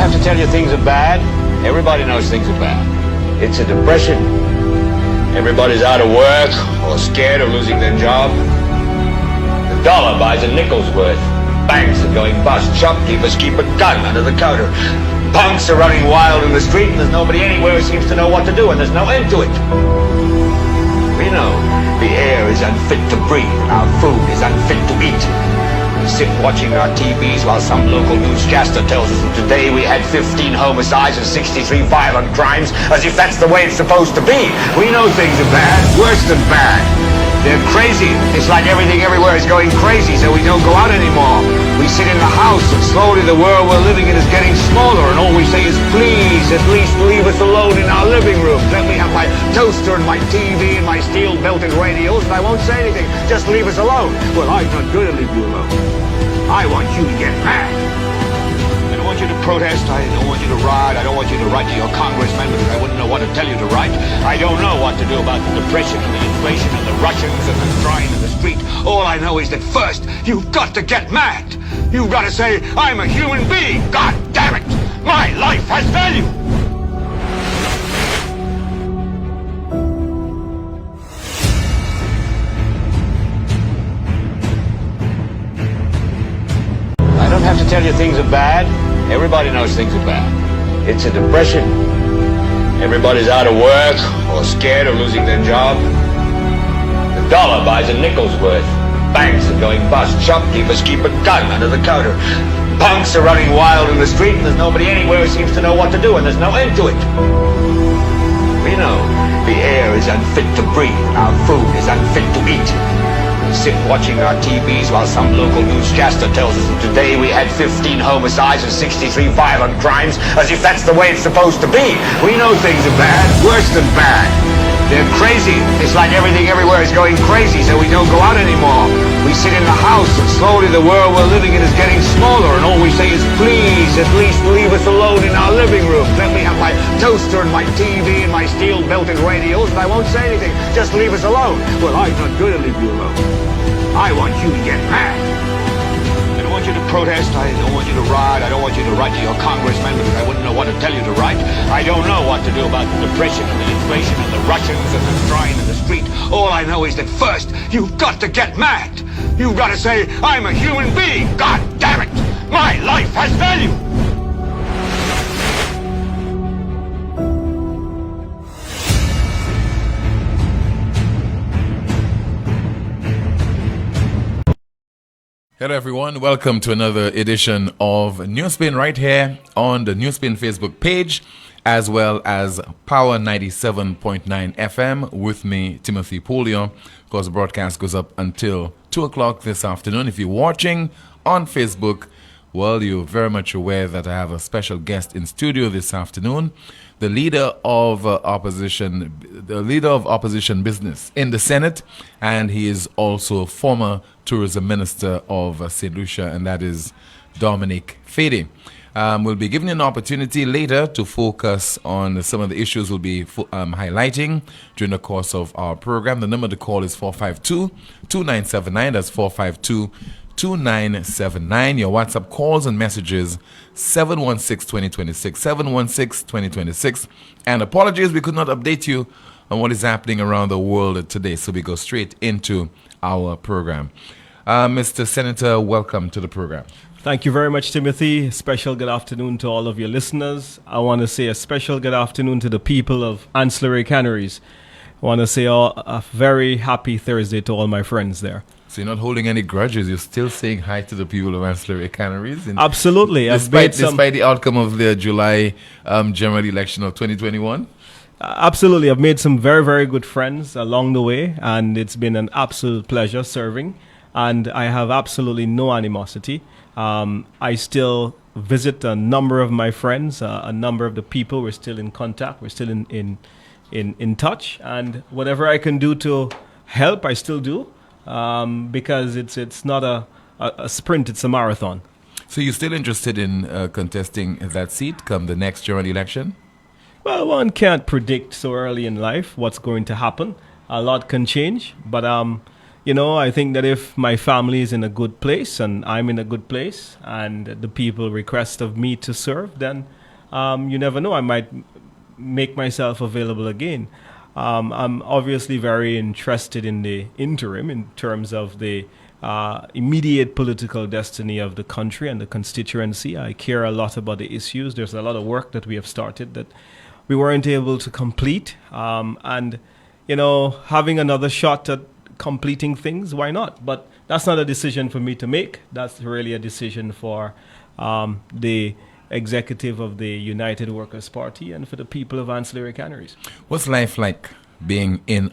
have to tell you things are bad. Everybody knows things are bad. It's a depression. Everybody's out of work or scared of losing their job. The dollar buys a nickel's worth. Banks are going bust. Shopkeepers keep a gun under the counter. Punks are running wild in the street, and there's nobody anywhere who seems to know what to do, and there's no end to it. We know the air is unfit to breathe, and our food is unfit to eat. We sit watching our TVs while some local newscaster tells us that today we had 15 homicides and 63 violent crimes, as if that's the way it's supposed to be. We know things are bad, worse than bad. They're crazy. It's like everything everywhere is going crazy, so we don't go out anymore. We sit in the house, and slowly the world we're living in is getting smaller, and all we say is, please, at least leave us alone in our living room. Let me have my toaster and my TV and my steel-belted radios, and I won't say anything. Just leave us alone. Well, I'm not going to leave you alone. I want you to get mad. I don't want you to protest. I don't want you to riot. I don't want you to write to your congressman because I wouldn't know what to tell you to write. I don't know what to do about the depression and the inflation and the Russians and the crying in the street. All I know is that first, you've got to get mad. You've got to say, I'm a human being. God damn it. My life has value. I don't have to tell you things are bad. Everybody knows things are bad. It's a depression. Everybody's out of work or scared of losing their job. The dollar buys a nickel's worth. Banks are going bust. Shopkeepers keep a gun under the counter. Punks are running wild in the street, and there's nobody anywhere who seems to know what to do, and there's no end to it. We know the air is unfit to breathe, and our food is unfit to eat. We sit watching our TVs while some local newscaster tells us that today we had 15 homicides and 63 violent crimes, as if that's the way it's supposed to be. We know things are bad, worse than bad. They're crazy. It's like everything everywhere is going crazy, so we don't go out anymore. We sit in the house, and slowly the world we're living in is getting smaller, and all we say is, please, at least leave us alone in our living room. Let me have my toaster and my TV and my steel-belted radios, and I won't say anything. Just leave us alone. Well, I'm not going to leave you alone. I want you to get mad. I don't want you to protest. I don't want you to riot. I don't want you to write to your congressman because I wouldn't know what to tell you to write. I don't know what to do about the depression and the inflation and the Russians and the crying in the street. All I know is that first, you've got to get mad. You've got to say, I'm a human being. God damn it. My life has value. Hello everyone, welcome to another edition of Newsspin right here on the Newsspin Facebook page as well as Power 97.9 FM with me, Timothy Poleon. Of course, the broadcast goes up until 2 o'clock this afternoon. If you're watching on Facebook, well, you're very much aware that I have a special guest in studio this afternoon, the leader of opposition business in the Senate, and he is also former tourism minister of St. Lucia, and that is Dominic Fedee. We'll be giving you an opportunity later to focus on some of the issues we'll be highlighting during the course of our program. The number to call is 452-2979. That's 452-2979. Your WhatsApp calls and messages 716-2026, 716-2026. And apologies, we could not update you on what is happening around the world today, so we go straight into our program. Mr. Senator, welcome to the program. Thank you very much, Timothy. Special good afternoon to all of your listeners. I want to say a special good afternoon to the people of Ancillary Canneries. I want to say a very happy Thursday to all my friends there. So you're not holding any grudges. You're still saying hi to the people of Ancillary Canneries. Absolutely. Despite the outcome of the July general election of 2021? Absolutely. I've made some very, very good friends along the way, and it's been an absolute pleasure serving. And I have absolutely no animosity. I still visit a number of my friends, a number of the people. We're still in contact. We're still in touch. And whatever I can do to help, I still do. Because it's not a sprint, it's a marathon. So you're still interested in contesting that seat come the next general election? Well, one can't predict so early in life what's going to happen. A lot can change, but I think that if my family is in a good place and I'm in a good place and the people request of me to serve, then you never know, I might make myself available again. I'm obviously very interested in the interim in terms of the immediate political destiny of the country and the constituency. I care a lot about the issues. There's a lot of work that we have started that we weren't able to complete. And, having another shot at completing things, why not? But that's not a decision for me to make. That's really a decision for the executive of the United Workers' Party and for the people of ancillary canneries. What's life like being in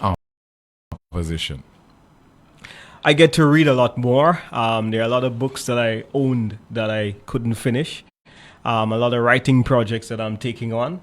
opposition? I get to read a lot more. There are a lot of books that I owned that I couldn't finish. A lot of writing projects that I'm taking on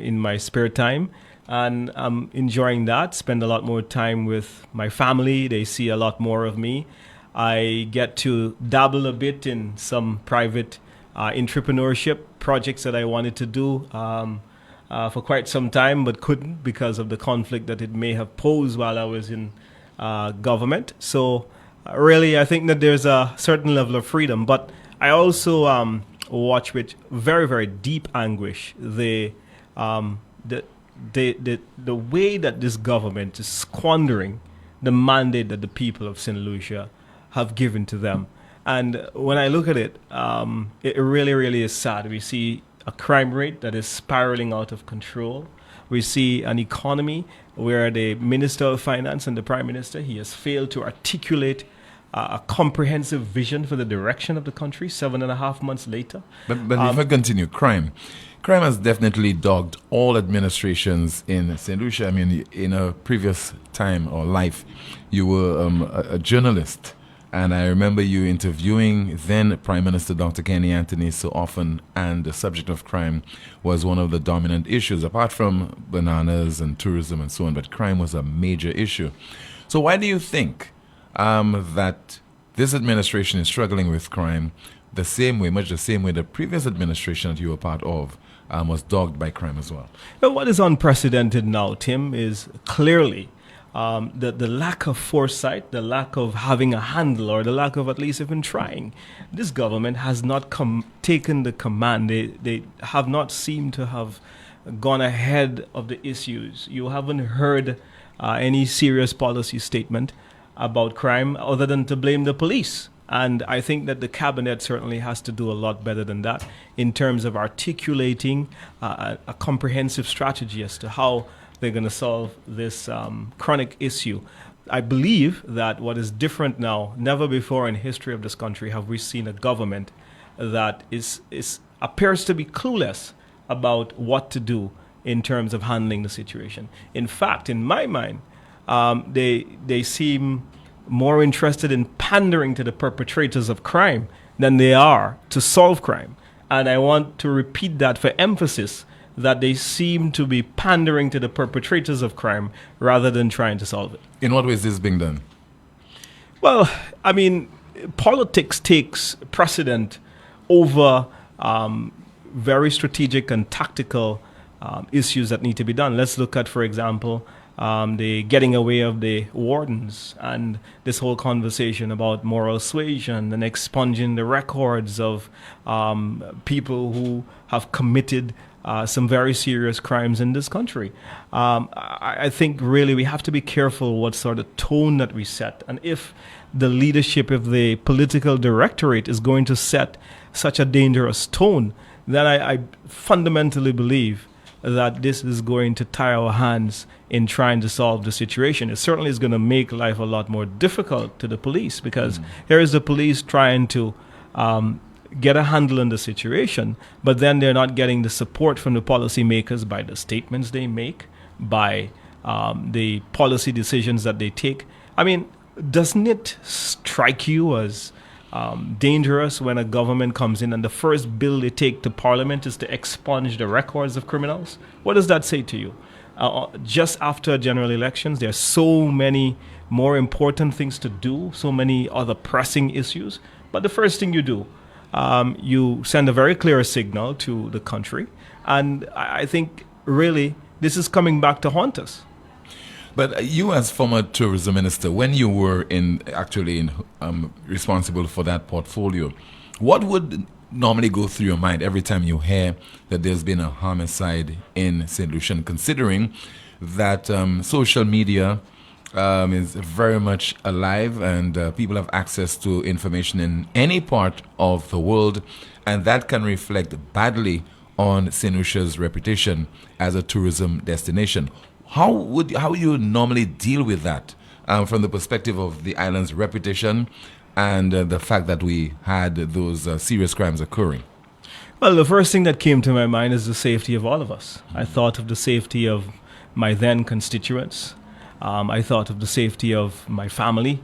in my spare time. And I'm enjoying that. Spend a lot more time with my family. They see a lot more of me. I get to dabble a bit in some private entrepreneurship projects that I wanted to do for quite some time, but couldn't because of the conflict that it may have posed while I was in government. So really, I think that there's a certain level of freedom. But I also watch with very, very deep anguish the way that this government is squandering the mandate that the people of St. Lucia have given to them. And when I look at it, it really, really is sad. We see a crime rate that is spiraling out of control. We see an economy where the Minister of Finance and the Prime Minister, he has failed to articulate a comprehensive vision for the direction of the country 7.5 months later. But if I continue, crime has definitely dogged all administrations in St. Lucia. I mean, in a previous time or life, you were a journalist. And I remember you interviewing then Prime Minister Dr. Kenny Anthony so often, and the subject of crime was one of the dominant issues, apart from bananas and tourism and so on, but crime was a major issue. So why do you think that this administration is struggling with crime much the same way the previous administration that you were part of was dogged by crime as well? Well, what is unprecedented now, Tim, is clearly the lack of foresight, the lack of having a handle, or the lack of at least even trying. This government has not taken the command. They have not seemed to have gone ahead of the issues. You haven't heard any serious policy statement about crime other than to blame the police. And I think that the cabinet certainly has to do a lot better than that in terms of articulating a comprehensive strategy as to how they're going to solve this chronic issue. I believe that what is different now, never before in history of this country have we seen a government that appears to be clueless about what to do in terms of handling the situation. In fact, in my mind, they seem more interested in pandering to the perpetrators of crime than they are to solve crime. And I want to repeat that for emphasis, that they seem to be pandering to the perpetrators of crime rather than trying to solve it. In what way is this being done? Well, I mean, politics takes precedent over very strategic and tactical issues that need to be done. Let's look at, for example, the getting away of the wardens and this whole conversation about moral suasion and expunging the records of people who have committed some very serious crimes in this country. I think really we have to be careful what sort of tone that we set. And if the leadership of the political directorate is going to set such a dangerous tone, then I fundamentally believe that this is going to tie our hands in trying to solve the situation. It certainly is going to make life a lot more difficult to the police, because here is the police trying to get a handle on the situation, but then they're not getting the support from the policymakers by the statements they make, by the policy decisions that they take. I mean, doesn't it strike you as dangerous when a government comes in and the first bill they take to Parliament is to expunge the records of criminals? What does that say to you? Just after general elections, there are so many more important things to do, so many other pressing issues. But the first thing you do, you send a very clear signal to the country. And I think really this is coming back to haunt us. But you, as former tourism minister, when you were responsible for that portfolio, what would normally go through your mind every time you hear that there's been a homicide in St. Lucia, considering that social media is very much alive and people have access to information in any part of the world, and that can reflect badly on St. Lucia's reputation as a tourism destination. How you normally deal with that from the perspective of the island's reputation and the fact that we had those serious crimes occurring? Well, the first thing that came to my mind is the safety of all of us. I thought of the safety of my then constituents. I thought of the safety of my family,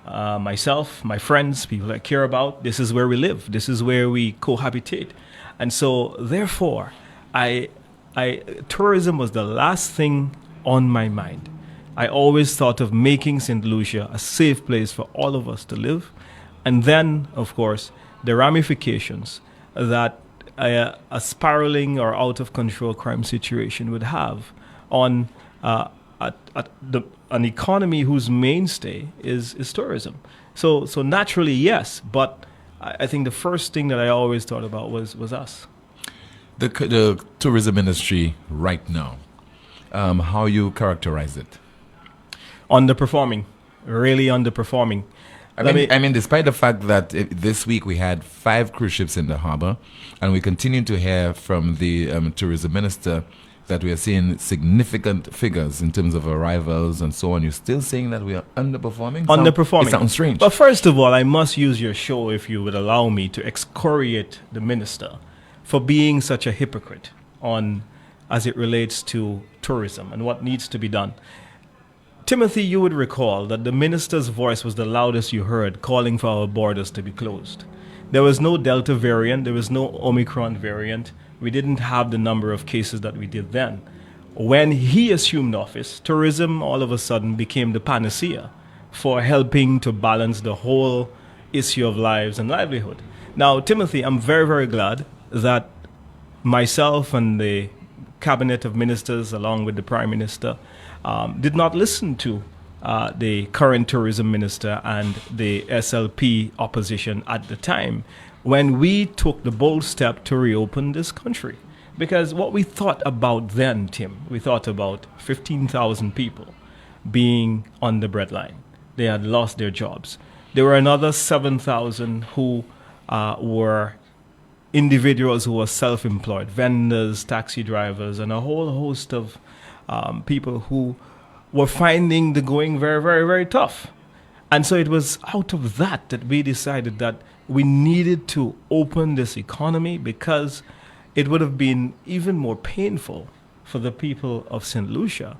myself, my friends, people I care about. This is where we live. This is where we cohabitate. And so, therefore, tourism was the last thing on my mind. I always thought of making St. Lucia a safe place for all of us to live. And then, of course, the ramifications that a spiraling or out of control crime situation would have on an economy whose mainstay is tourism. So naturally, yes, but I think the first thing that I always thought about was us. The tourism industry right now, how you characterize it? Underperforming, really underperforming. I mean, despite the fact that this week we had 5 cruise ships in the harbor, and we continue to hear from the tourism minister that we are seeing significant figures in terms of arrivals and so on, you're still saying that we are underperforming? Underperforming. It sounds strange. But first of all, I must use your show, if you would allow me, to excoriate the minister for being such a hypocrite as it relates to tourism and what needs to be done. Timothy, you would recall that the minister's voice was the loudest you heard calling for our borders to be closed. There was no Delta variant, there was no Omicron variant. We didn't have the number of cases that we did then. When he assumed office, tourism all of a sudden became the panacea for helping to balance the whole issue of lives and livelihood. Now, Timothy, I'm very, very glad that myself and the cabinet of ministers, along with the Prime Minister, did not listen to the current tourism minister and the SLP opposition at the time when we took the bold step to reopen this country. Because what we thought about then, Tim, we thought about 15,000 people being on the breadline. They had lost their jobs. There were another 7,000 who were individuals who were self-employed, vendors, taxi drivers, and a whole host of people who were finding the going very, very, very tough. And so it was out of that we decided that we needed to open this economy, because it would have been even more painful for the people of St. Lucia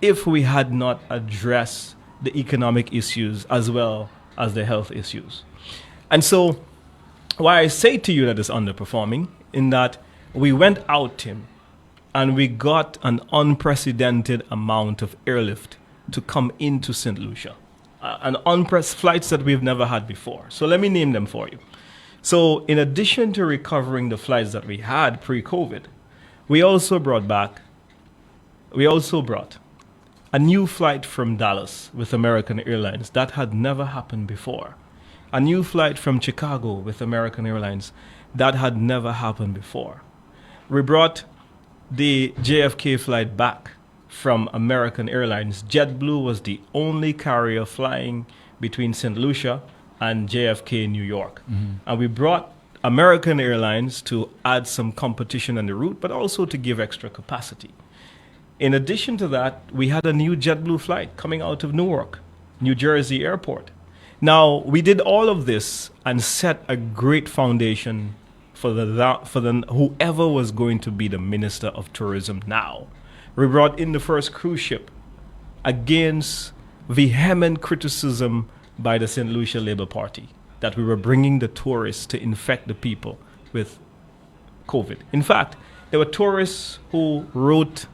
if we had not addressed the economic issues as well as the health issues. And so why I say to you that it's underperforming, in that we went out, Tim, and we got an unprecedented amount of airlift to come into St. Lucia. Flights that we've never had before. So let me name them for you. So in addition to recovering the flights that we had pre-COVID, we also brought a new flight from Dallas with American Airlines. That had never happened before. A new flight from Chicago with American Airlines. That had never happened before. We brought the JFK flight back from American Airlines. JetBlue was the only carrier flying between St. Lucia and JFK in New York. Mm-hmm. And we brought American Airlines to add some competition on the route, but also to give extra capacity. In addition to that, we had a new JetBlue flight coming out of Newark, New Jersey Airport. Now, we did all of this and set a great foundation for whoever was going to be the Minister of Tourism now. We brought in the first cruise ship against vehement criticism by the St. Lucia Labour Party that we were bringing the tourists to infect the people with COVID. In fact, there were tourists who wrote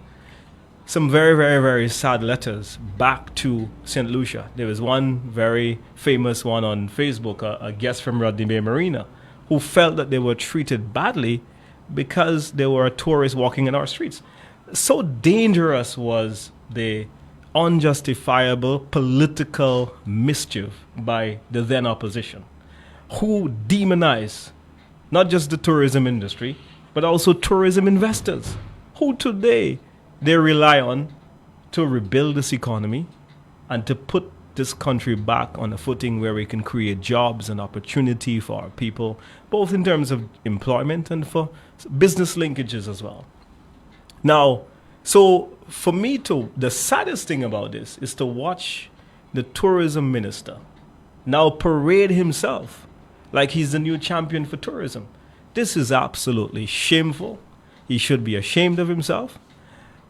some very, very, very sad letters back to St. Lucia. There was one very famous one on Facebook, a guest from Rodney Bay Marina, who felt that they were treated badly because there were tourists walking in our streets. So dangerous was the unjustifiable political mischief by the then opposition, who demonized not just the tourism industry, but also tourism investors, who today they rely on to rebuild this economy and to put this country back on a footing where we can create jobs and opportunity for our people, both in terms of employment and for business linkages as well. Now, so for me the saddest thing about this is to watch the tourism minister now parade himself like he's the new champion for tourism. This is absolutely shameful. He should be ashamed of himself.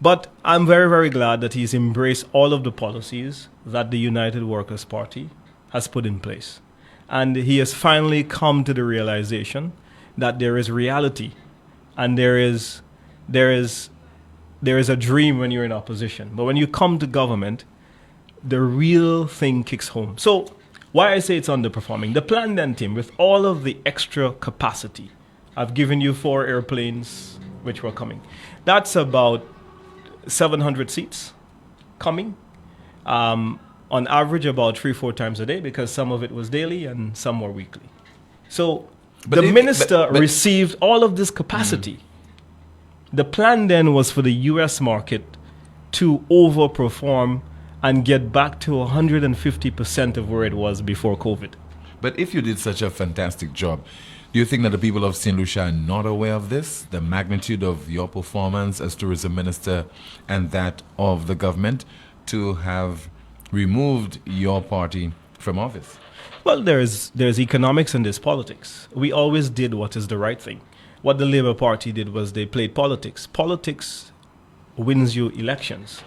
But I'm very, very glad that he's embraced all of the policies that the United Workers' Party has put in place. And he has finally come to the realization that there is reality and there is a dream when you're in opposition. But when you come to government, the real thing kicks home. So why I say it's underperforming, the plan then, Tim, with all of the extra capacity, I've given you 4 airplanes which were coming. That's about 700 seats coming, on average about 3-4 times a day, because some of it was daily and some were weekly. So the minister received all of this capacity. The plan then was for the US market to overperform and get back to 150% of where it was before COVID. But if you did such a fantastic job, do you think that the people of St. Lucia are not aware of this, the magnitude of your performance as tourism minister and that of the government to have removed your party from office? Well, there's economics and there's politics. We always did what is the right thing. What the Labour Party did was they played politics. Politics wins you elections.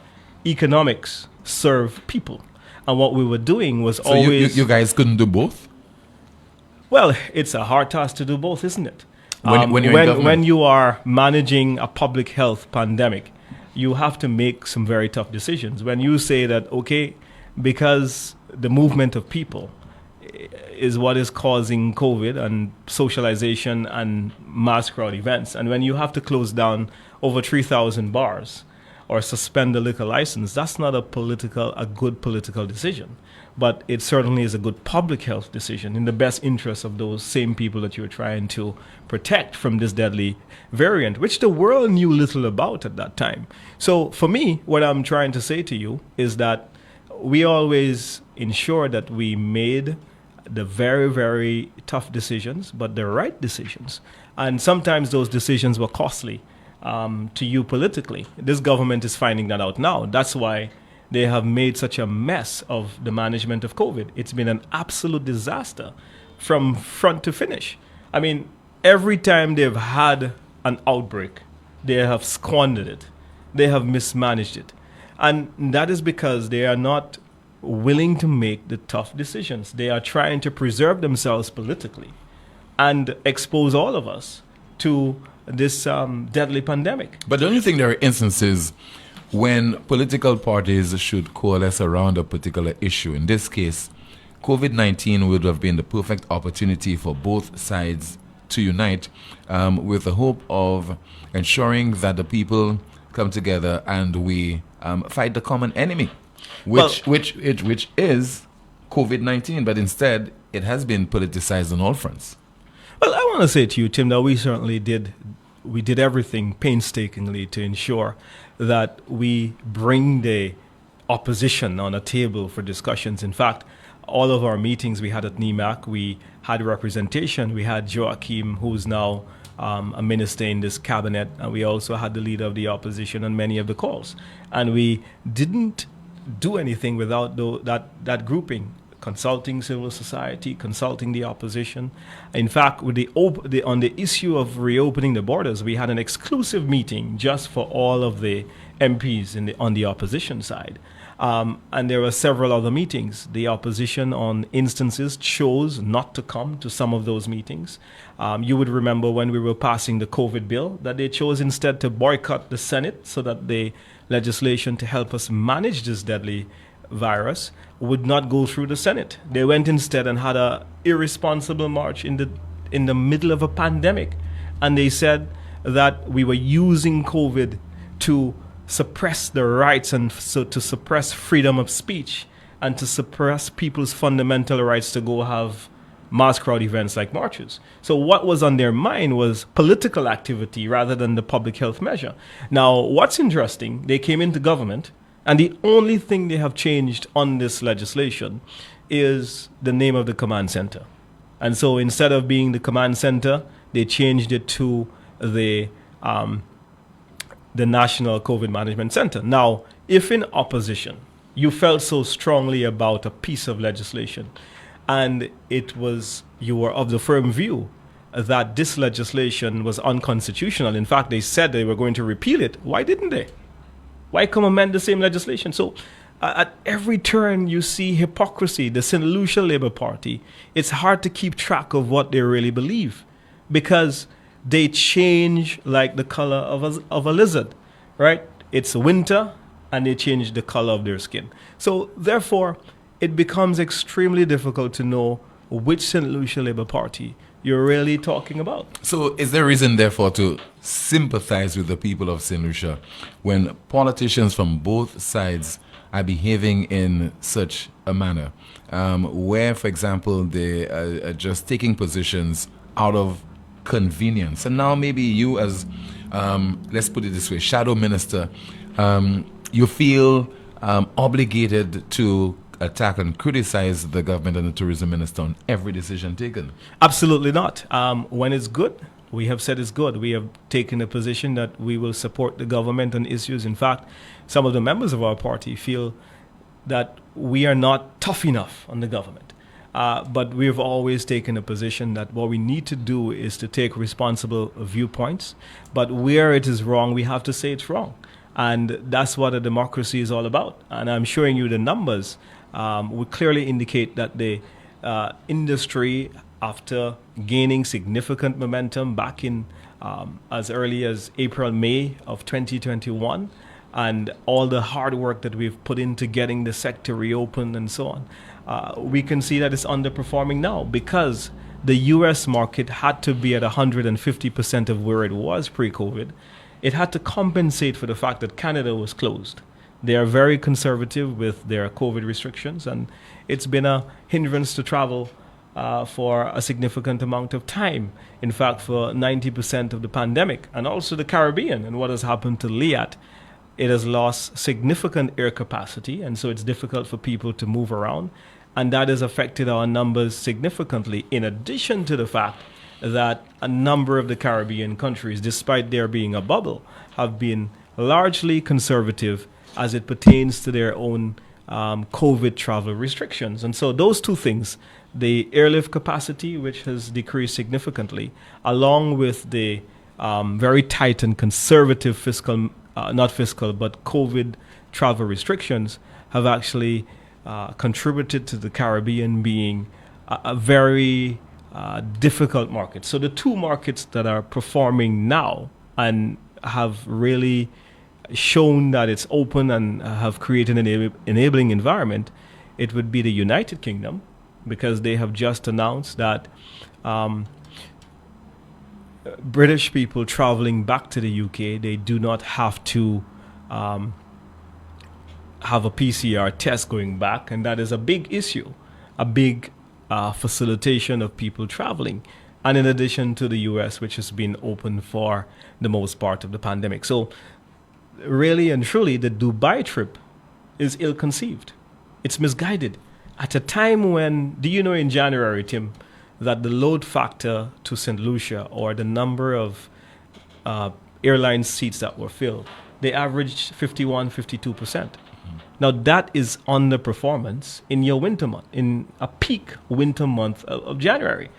Economics serve people. And what we were doing was so always... you guys couldn't do both? Well, it's a hard task to do both, isn't it? When you are managing a public health pandemic, you have to make some very tough decisions. When you say that, okay, because the movement of people is what is causing COVID and socialization and mass crowd events, and when you have to close down over 3,000 bars or suspend the liquor license, that's not a good political decision. But it certainly is a good public health decision in the best interest of those same people that you're trying to protect from this deadly variant, which the world knew little about at that time. So for me, what I'm trying to say to you is that we always ensure that we made the very, very tough decisions, but the right decisions. And sometimes those decisions were costly to you politically. This government is finding that out now. That's why they have made such a mess of the management of COVID. It's been an absolute disaster from front to finish. I mean, every time they've had an outbreak, they have squandered it. They have mismanaged it. And that is because they are not willing to make the tough decisions. They are trying to preserve themselves politically and expose all of us to this deadly pandemic. But don't you think there are instances when political parties should coalesce around a particular issue? In this case, COVID-19 would have been the perfect opportunity for both sides to unite with the hope of ensuring that the people come together and we fight the common enemy, which is COVID-19. But instead, it has been politicized on all fronts. Well, I want to say to you, Tim, that we certainly did everything painstakingly to ensure that we bring the opposition on a table for discussions. In fact, all of our meetings we had at NEMAC, we had representation. We had Joachim, who's now a minister in this cabinet, and we also had the leader of the opposition on many of the calls. And we didn't do anything without that grouping, consulting civil society, consulting the opposition. In fact, with on the issue of reopening the borders, we had an exclusive meeting just for all of the MPs on the opposition side. And there were several other meetings. The opposition on instances chose not to come to some of those meetings. You would remember when we were passing the COVID bill that they chose instead to boycott the Senate so that the legislation to help us manage this deadly virus would not go through the Senate. They went instead and had a irresponsible march in the middle of a pandemic. And they said that we were using COVID to suppress the rights and so to suppress freedom of speech and to suppress people's fundamental rights to go have mass crowd events like marches. So what was on their mind was political activity rather than the public health measure. Now, what's interesting, they came into government, and the only thing they have changed on this legislation is the name of the command center. And so instead of being the command center, they changed it to the National COVID Management Center. Now, if in opposition, you felt so strongly about a piece of legislation, and you were of the firm view that this legislation was unconstitutional. In fact, they said they were going to repeal it. Why didn't they? Why come amend the same legislation? So at every turn, you see hypocrisy. The St. Lucia Labour Party, it's hard to keep track of what they really believe because they change like the color of a lizard, right? It's winter, and they change the color of their skin. So therefore, it becomes extremely difficult to know which St. Lucia Labour Party you're really talking about. So is there reason, therefore, to sympathize with the people of St. Lucia when politicians from both sides are behaving in such a manner where, for example, they are just taking positions out of convenience? And now maybe you as, let's put it this way, shadow minister, you feel obligated to attack and criticize the government and the tourism minister on every decision taken? Absolutely not. When it's good, we have said it's good. We have taken a position that we will support the government on issues. In fact, some of the members of our party feel that we are not tough enough on the government. But we've always taken a position that what we need to do is to take responsible viewpoints. But where it is wrong, we have to say it's wrong. And that's what a democracy is all about. And I'm showing you the numbers would clearly indicate that the industry, after gaining significant momentum back in as early as April, May of 2021, and all the hard work that we've put into getting the sector reopened and so on, we can see that it's underperforming now because the U.S. market had to be at 150% of where it was pre-COVID. It had to compensate for the fact that Canada was closed. They are very conservative with their COVID restrictions, and it's been a hindrance to travel for a significant amount of time. In fact, for 90% of the pandemic, and also the Caribbean, and what has happened to Liat, it has lost significant air capacity, and so it's difficult for people to move around, and that has affected our numbers significantly, in addition to the fact that a number of the Caribbean countries, despite there being a bubble, have been largely conservative as it pertains to their own COVID travel restrictions. And so those two things, the airlift capacity, which has decreased significantly, along with the very tight and conservative fiscal, not fiscal, but COVID travel restrictions, have actually contributed to the Caribbean being a very difficult market. So the two markets that are performing now and have really shown that it's open and have created an enabling environment, it would be the United Kingdom, because they have just announced that British people traveling back to the UK, they do not have to have a PCR test going back, and that is a big issue, a big facilitation of people traveling, and in addition to the US, which has been open for the most part of the pandemic. So really and truly, the Dubai trip is ill-conceived. It's misguided. At a time when, do you know in January, Tim, that the load factor to St. Lucia, or the number of airline seats that were filled, they averaged 51, 52%. Now that is underperformance in your winter month, in a peak winter month of January.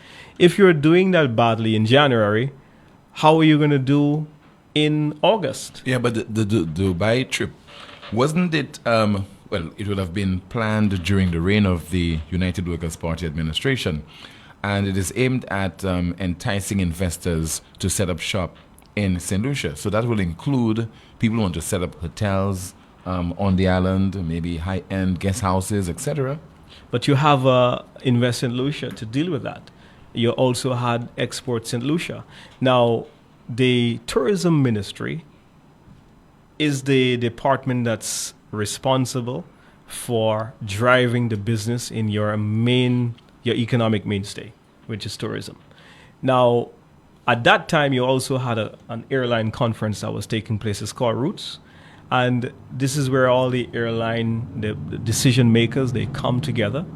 If you're doing that badly in January, how are you going to do in August? Yeah, but the Dubai trip, wasn't it, well, it would have been planned during the reign of the United Workers' Party administration, and it is aimed at enticing investors to set up shop in St. Lucia. So that will include people who want to set up hotels on the island, maybe high-end guest houses, etc. But you have Invest St. Lucia to deal with that. You also had Export St. Lucia. Now, the tourism ministry is the department that's responsible for driving the business in your economic mainstay, which is tourism. Now, at that time, you also had an airline conference that was taking place. It's called Roots. And this is where all the the decision makers, they come together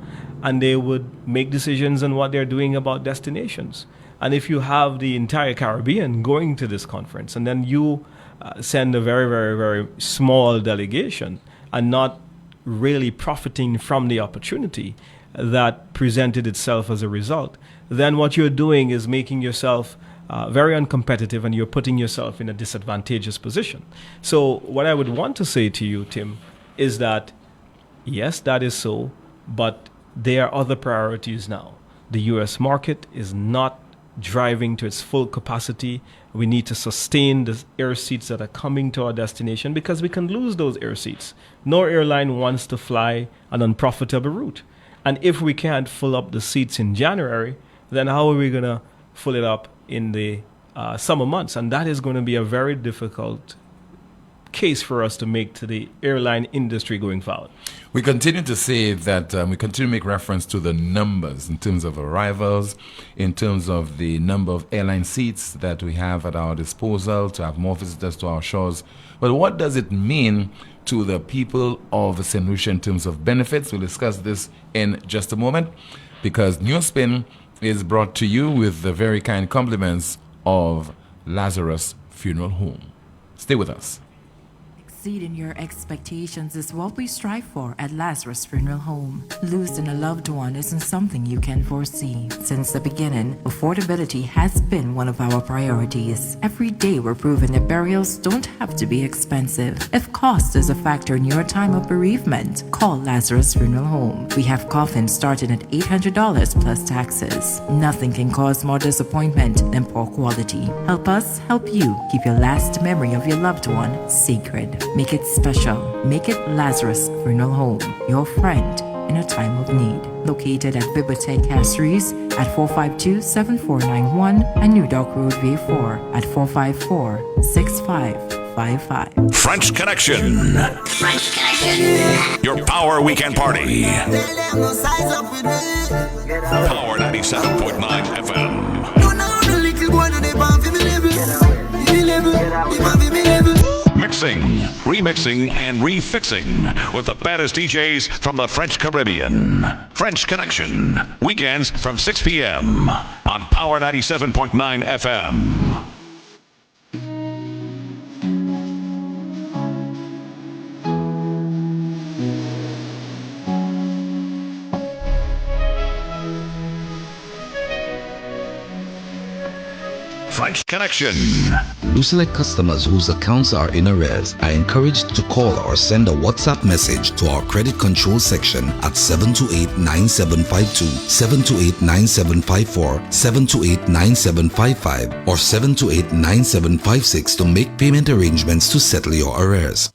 and they would make decisions on what they're doing about destinations. And if you have the entire Caribbean going to this conference and then you send a very, very, very small delegation and not really profiting from the opportunity that presented itself as a result, then what you're doing is making yourself very uncompetitive, and you're putting yourself in a disadvantageous position. So what I would want to say to you, Tim, is that yes, that is so, but there are other priorities now. The U.S. market is not driving to its full capacity. We need to sustain the air seats that are coming to our destination, because we can lose those air seats. No airline wants to fly an unprofitable route. And if we can't fill up the seats in January, then how are we going to fill it up in the summer months? And that is going to be a very difficult case for us to make to the airline industry going forward. We continue to say that we continue to make reference to the numbers in terms of arrivals, in terms of the number of airline seats that we have at our disposal to have more visitors to our shores. But what does it mean to the people of St. Lucia in terms of benefits? We'll discuss this in just a moment, because Newsspin is brought to you with the very kind compliments of Lazarus Funeral Home. Stay with us. Exceeding your expectations is what we strive for at Lazarus Funeral Home. Losing a loved one isn't something you can foresee. Since the beginning, affordability has been one of our priorities. Every day we're proving that burials don't have to be expensive. If cost is a factor in your time of bereavement, call Lazarus Funeral Home. We have coffins starting at $800 plus taxes. Nothing can cause more disappointment than poor quality. Help us help you keep your last memory of your loved one sacred. Make it special. Make it Lazarus Funeral Home, your friend in a time of need. Located at Bibliotheque Castries at 452-7491 and New Dock Road V4 at 454-6555. French Connection. French Connection. Your Power Weekend Party. Power 97.9 FM. Mixing, remixing, and refixing with the baddest DJs from the French Caribbean. French Connection, weekends from 6 p.m. on Power 97.9 FM. French Connection. To select customers whose accounts are in arrears are encouraged to call or send a WhatsApp message to our credit control section at 728-9752, 728-9754, 728-9755, or 728-9756 to make payment arrangements to settle your arrears.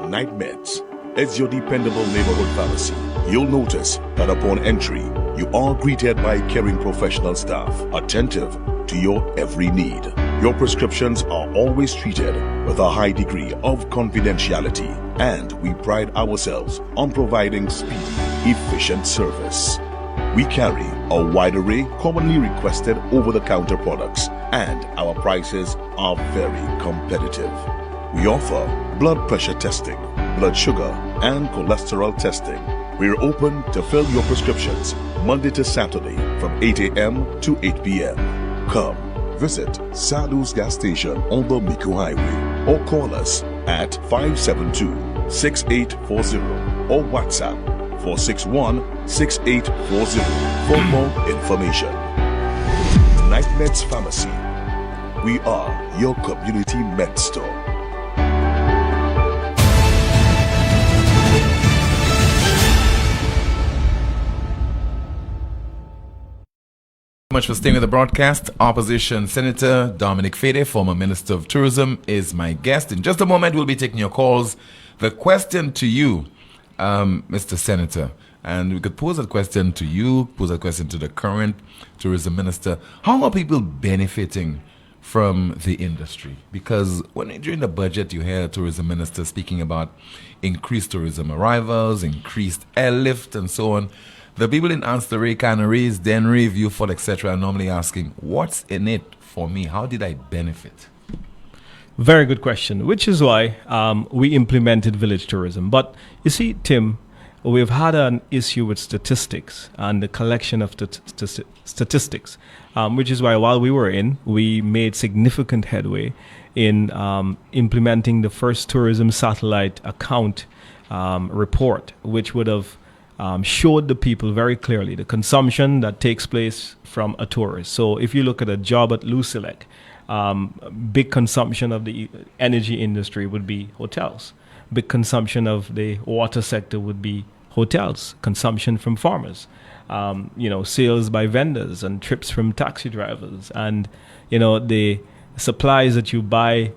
Night Meds is your dependable neighborhood pharmacy. You'll notice that upon entry, you are greeted by caring professional staff, attentive to your every need. Your prescriptions are always treated with a high degree of confidentiality, and we pride ourselves on providing speedy, efficient service. We carry a wide array commonly requested over-the-counter products, and our prices are very competitive. We offer blood pressure testing, blood sugar, and cholesterol testing. We're open to fill your prescriptions Monday to Saturday from 8 a.m. to 8 p.m. Come visit Sadu's gas station on the Miku Highway or call us at 572-6840 or WhatsApp 461-6840 for more information. Night Meds Pharmacy. We are your community med store. Much for staying with the broadcast. Opposition Senator Dominic Fedee, former Minister of Tourism, is my guest. In just a moment, we'll be taking your calls. The question to you, Mr. Senator, and we could pose a question to you, pose a question to the current Tourism Minister. How are people benefiting from the industry? Because during the budget, you hear tourism minister speaking about increased tourism arrivals, increased airlift, and so on. The people in ancillary canneries, then review for etc. are normally asking, what's in it for me? How did I benefit? Very good question, which is why we implemented village tourism. But you see, Tim, we've had an issue with statistics and the collection of statistics, which is why while we were in, we made significant headway in implementing the first tourism satellite account report, which would have showed the people very clearly the consumption that takes place from a tourist. So if you look at a job at Lucelec, big consumption of the energy industry would be hotels. Big consumption of the water sector would be hotels. Consumption from farmers, sales by vendors and trips from taxi drivers, and the supplies that you buy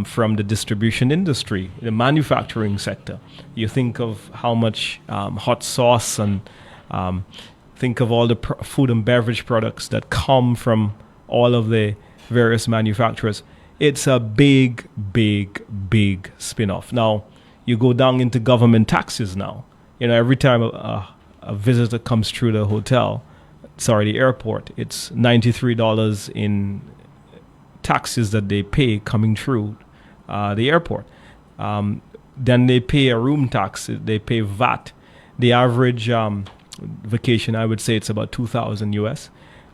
from the distribution industry, the manufacturing sector. You think of how much hot sauce and think of all the food and beverage products that come from all of the various manufacturers. It's a big, big, big spin-off. Now, you go down into government taxes now. Every time a visitor comes through the airport, it's $93 in taxes that they pay coming through the airport. Then they pay a room tax, they pay VAT. The average vacation, I would say it's about $2,000 US.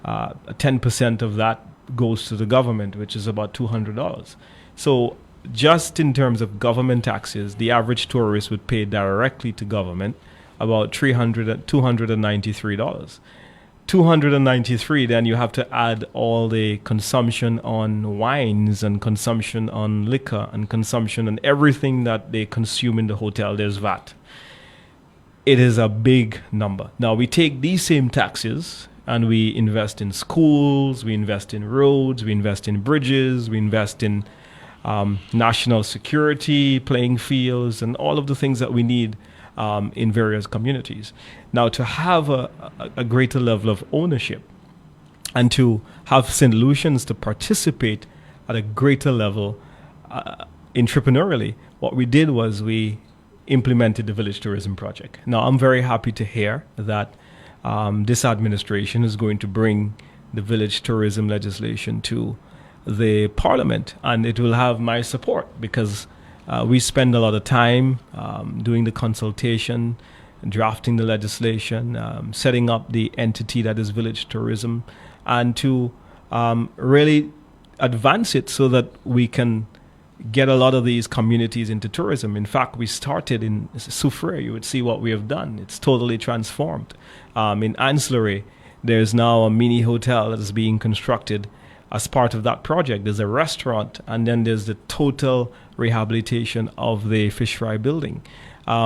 10% of that goes to the government, which is about $200. So just in terms of government taxes, the average tourist would pay directly to government about $293. $293, then you have to add all the consumption on wines and consumption on liquor and consumption on everything that they consume in the hotel. There's VAT. It is a big number. Now we take these same taxes and we invest in schools, we invest in roads, we invest in bridges, we invest in national security, playing fields, and all of the things that we need in various communities. Now, to have a greater level of ownership and to have St. Lucians to participate at a greater level entrepreneurially, what we did was we implemented the Village Tourism Project. Now, I'm very happy to hear that this administration is going to bring the village tourism legislation to the parliament, and it will have my support because we spend a lot of time doing the consultation, drafting the legislation, setting up the entity that is village tourism, and to really advance it so that we can get a lot of these communities into tourism. In fact, we started in Soufriere. You would see what we have done. It's totally transformed. In Ancillary, there's now a mini hotel that is being constructed as part of that project. There's a restaurant, and then there's the total rehabilitation of the fish fry building.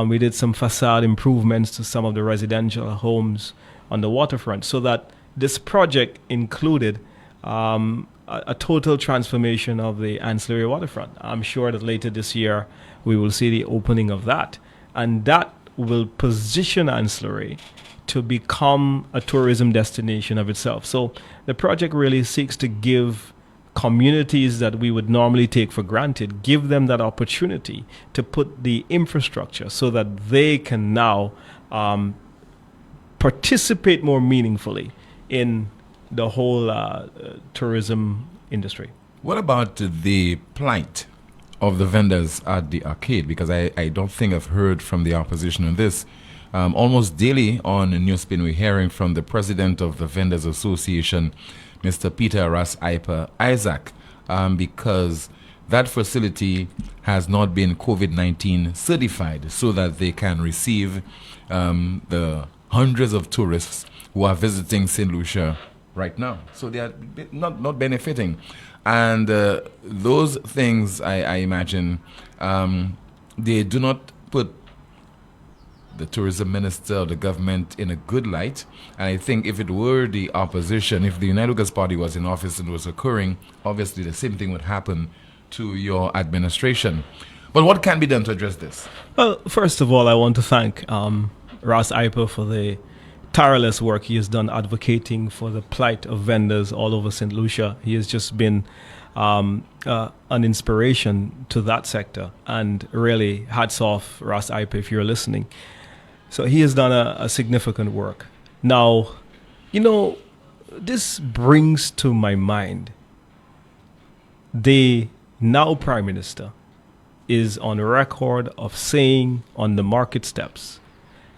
We did some facade improvements to some of the residential homes on the waterfront, so that this project included a total transformation of the ancillary waterfront. I'm sure that later this year we will see the opening of that, and that will position ancillary to become a tourism destination of itself. So the project really seeks to give communities that we would normally take for granted, give them that opportunity to put the infrastructure so that they can now participate more meaningfully in the whole tourism industry. What about the plight of the vendors at the arcade? Because I don't think I've heard from the opposition on this. Almost daily on Newsspin, we're hearing from the president of the Vendors Association, Mr. Peter Ras Isaac, because that facility has not been COVID-19 certified so that they can receive the hundreds of tourists who are visiting St. Lucia right now. So they are not benefiting. And those things, I imagine, they do not put the tourism minister or the government in a good light. And I think if it were the opposition, if the United Workers' Party was in office and was occurring, obviously the same thing would happen to your administration. But what can be done to address this? Well, first of all, I want to thank Ras Iper for the tireless work he has done advocating for the plight of vendors all over St. Lucia. He has just been an inspiration to that sector. And really, hats off, Ras Ipe, if you're listening. So he has done a significant work. Now, this brings to my mind the now Prime Minister is on record of saying on the market steps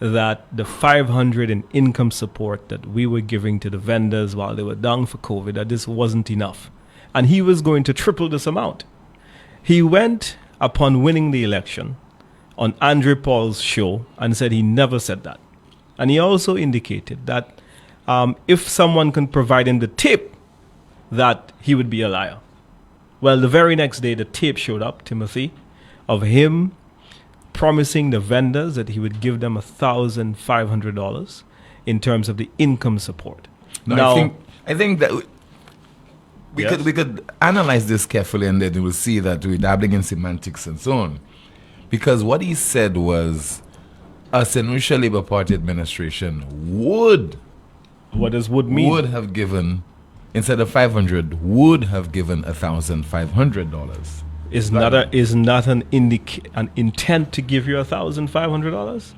that the $500 in income support that we were giving to the vendors while they were down for COVID, that this wasn't enough. And he was going to triple this amount. He went upon winning the election on Andre Paul's show and said he never said that. And he also indicated that if someone can provide him the tape, that he would be a liar. Well, the very next day, the tape showed up, Timothy, of him promising the vendors that he would give them $1,500 in terms of the income support. Now, I think that we Yes? could analyze this carefully, and then we will see that we're dabbling in semantics and so on. Because what he said was a St. Lucia Labour Party administration would What does would mean? would have given, instead of 500, would have given $1,500. Is not an intent to give you $1,500?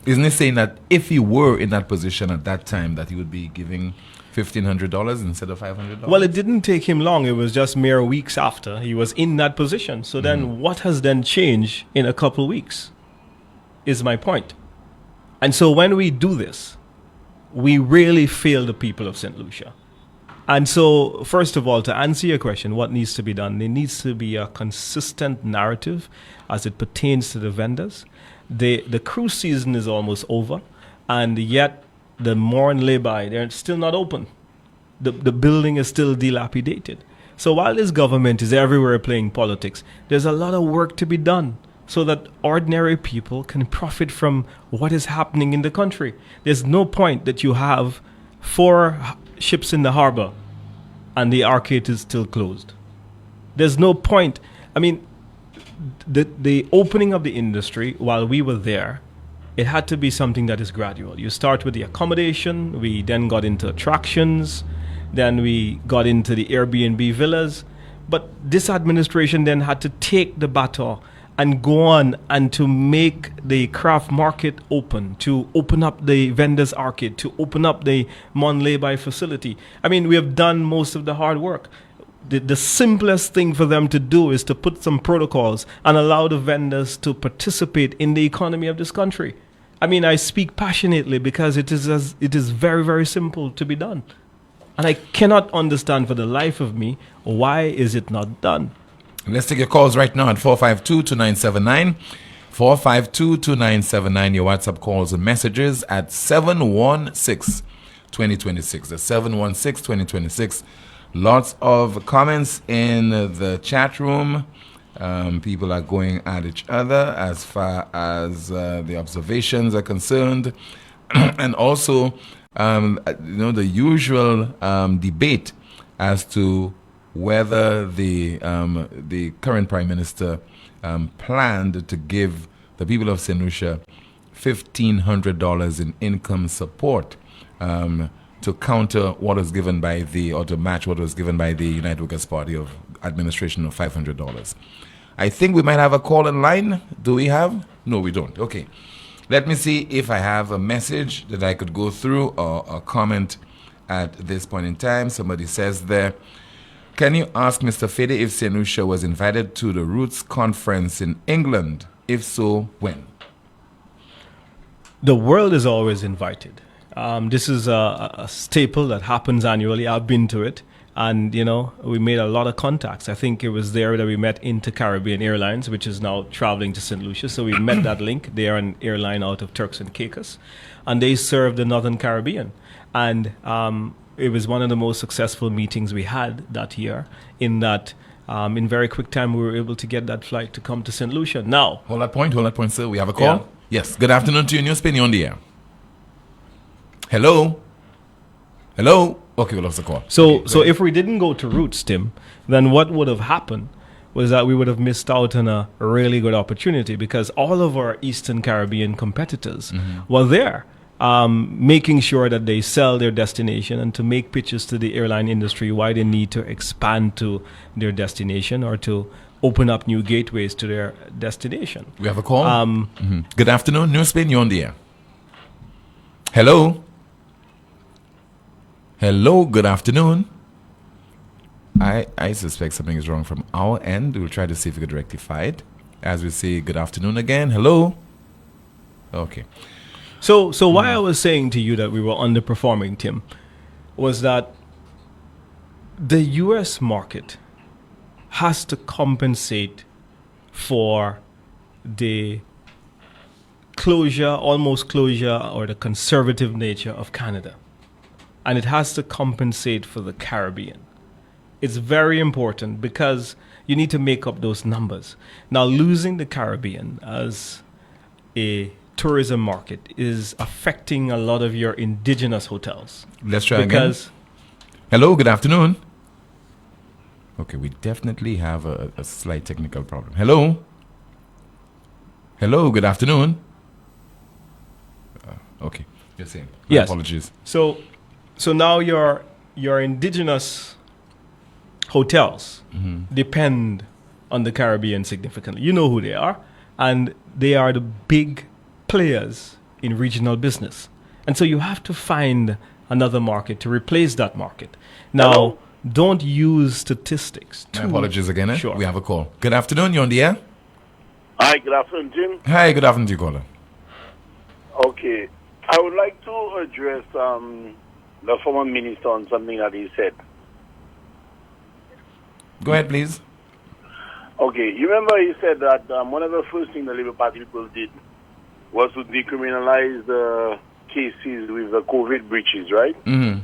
Isn't he saying that if he were in that position at that time, that he would be giving $1,500 instead of $500? Well, it didn't take him long. It was just mere weeks after he was in that position. So then what has then changed in a couple weeks is my point. And so when we do this, we really fail the people of St. Lucia. And so, first of all, to answer your question, what needs to be done? There needs to be a consistent narrative as it pertains to the vendors. The cruise season is almost over, and yet the morn lay-by, they're still not open. The building is still dilapidated. So while this government is everywhere playing politics, there's a lot of work to be done so that ordinary people can profit from what is happening in the country. There's no point that you have 4 ships in the harbor and the arcade is still closed. There's no point. I mean, the opening of the industry while we were there, it had to be something that is gradual. You start with the accommodation, we then got into attractions, then we got into the Airbnb villas. But this administration then had to take the baton and go on and to make the craft market open, to open up the vendors arcade, to open up the Mon Lay-by facility. I mean, we have done most of the hard work. The simplest thing for them to do is to put some protocols and allow the vendors to participate in the economy of this country. I mean, I speak passionately because it is very, very simple to be done. And I cannot understand for the life of me, why is it not done? Let's take your calls right now at 452-2979. 452-2979. Your WhatsApp calls and messages at 716-2026. That's 716-2026. Lots of comments in the chat room. People are going at each other as far as the observations are concerned. And also, the usual debate as to whether the current Prime Minister planned to give the people of St. Lucia $1,500 in income support to counter what was given by or to match what was given by the United Workers' Party of administration of $500. I think we might have a call in line. Do we have? No, we don't. Okay. Let me see if I have a message that I could go through or a comment at this point in time. Somebody says there, can you ask Mr. Fedee if St. Lucia was invited to the Roots Conference in England? If so, when? The world is always invited. This is a staple that happens annually. I've been to it. And, we made a lot of contacts. I think it was there that we met Inter-Caribbean Airlines, which is now traveling to St. Lucia. So we met that link. They are an airline out of Turks and Caicos. And they serve the Northern Caribbean. And it was one of the most successful meetings we had that year in that in very quick time we were able to get that flight to come to St. Lucia. Now. Hold that point, sir. We have a call? Yeah. Yes. Good afternoon to you. Newsspin, you're on the air. Hello? Hello? Okay, we lost the call. So if we didn't go to Roots, Tim, then what would have happened was that we would have missed out on a really good opportunity because all of our Eastern Caribbean competitors were there. making sure that they sell their destination and to make pitches to the airline industry why they need to expand to their destination or to open up new gateways to their destination. We have a call. Good afternoon, Newsspin, you're on the air. Hello. Hello, good afternoon. I suspect something is wrong from our end. We'll try to see if we could rectify it. As we say good afternoon again. Hello. Okay. So why I was saying to you that we were underperforming, Tim, was that the U.S. market has to compensate for the almost closure, or the conservative nature of Canada. And it has to compensate for the Caribbean. It's very important because you need to make up those numbers. Now, losing the Caribbean as a tourism market is affecting a lot of your indigenous hotels. Let's try again. Hello, good afternoon. Okay, we definitely have a slight technical problem. Hello. Hello, good afternoon. Okay, you're saying. Yes. Apologies. So now your indigenous hotels depend on the Caribbean significantly. You know who they are, and they are the big players in regional business. And so you have to find another market to replace that market. Now, don't use statistics. My apologies again. Sure. We have a call. Good afternoon, you're on the air. Hi, good afternoon, Jim. Hi, good afternoon to you, caller. Okay. I would like to address the former minister on something that he said. Go ahead, please. Okay. You remember he said that one of the first things the Labour Party people did was to decriminalize the cases with the COVID breaches, right? Mm-hmm.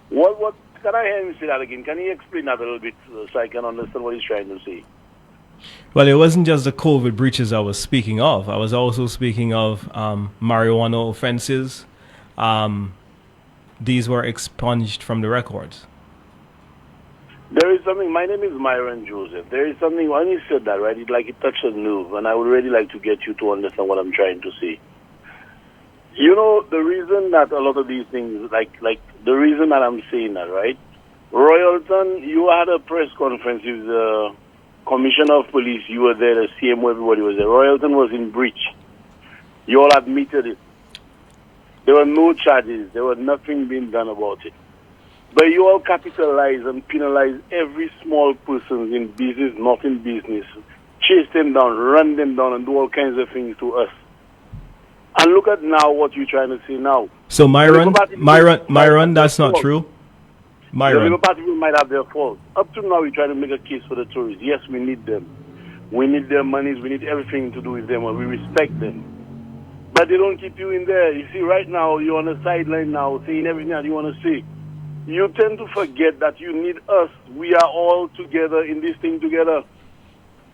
What can I hear him say that again? Can he explain that a little bit so I can understand what he's trying to say? Well, it wasn't just the COVID breaches I was speaking of. I was also speaking of marijuana offenses. These were expunged from the records. There is something, my name is Myron Joseph. There is something, when he said that, right, it touched a nerve, and I would really like to get you to understand what I'm trying to say. You know, the reason that a lot of these things, like the reason that I'm saying that, right, Royalton, you had a press conference with the Commissioner of Police, you were there, the CMO, everybody was there. Royalton was in breach. You all admitted it. There were no charges. There was nothing being done about it. But you all capitalize and penalize every small person in business, not in business. Chase them down, run them down, and do all kinds of things to us. And look at now what you're trying to say now. So Myron, that's not true. Myron. The Labour Party people might have their fault. Up to now, we're trying to make a case for the tourists. Yes, we need them. We need their monies. We need everything to do with them, and we respect them. But they don't keep you in there. You see, right now, you're on the sideline now, saying everything that you want to say. You tend to forget that you need us. We are all together in this thing together.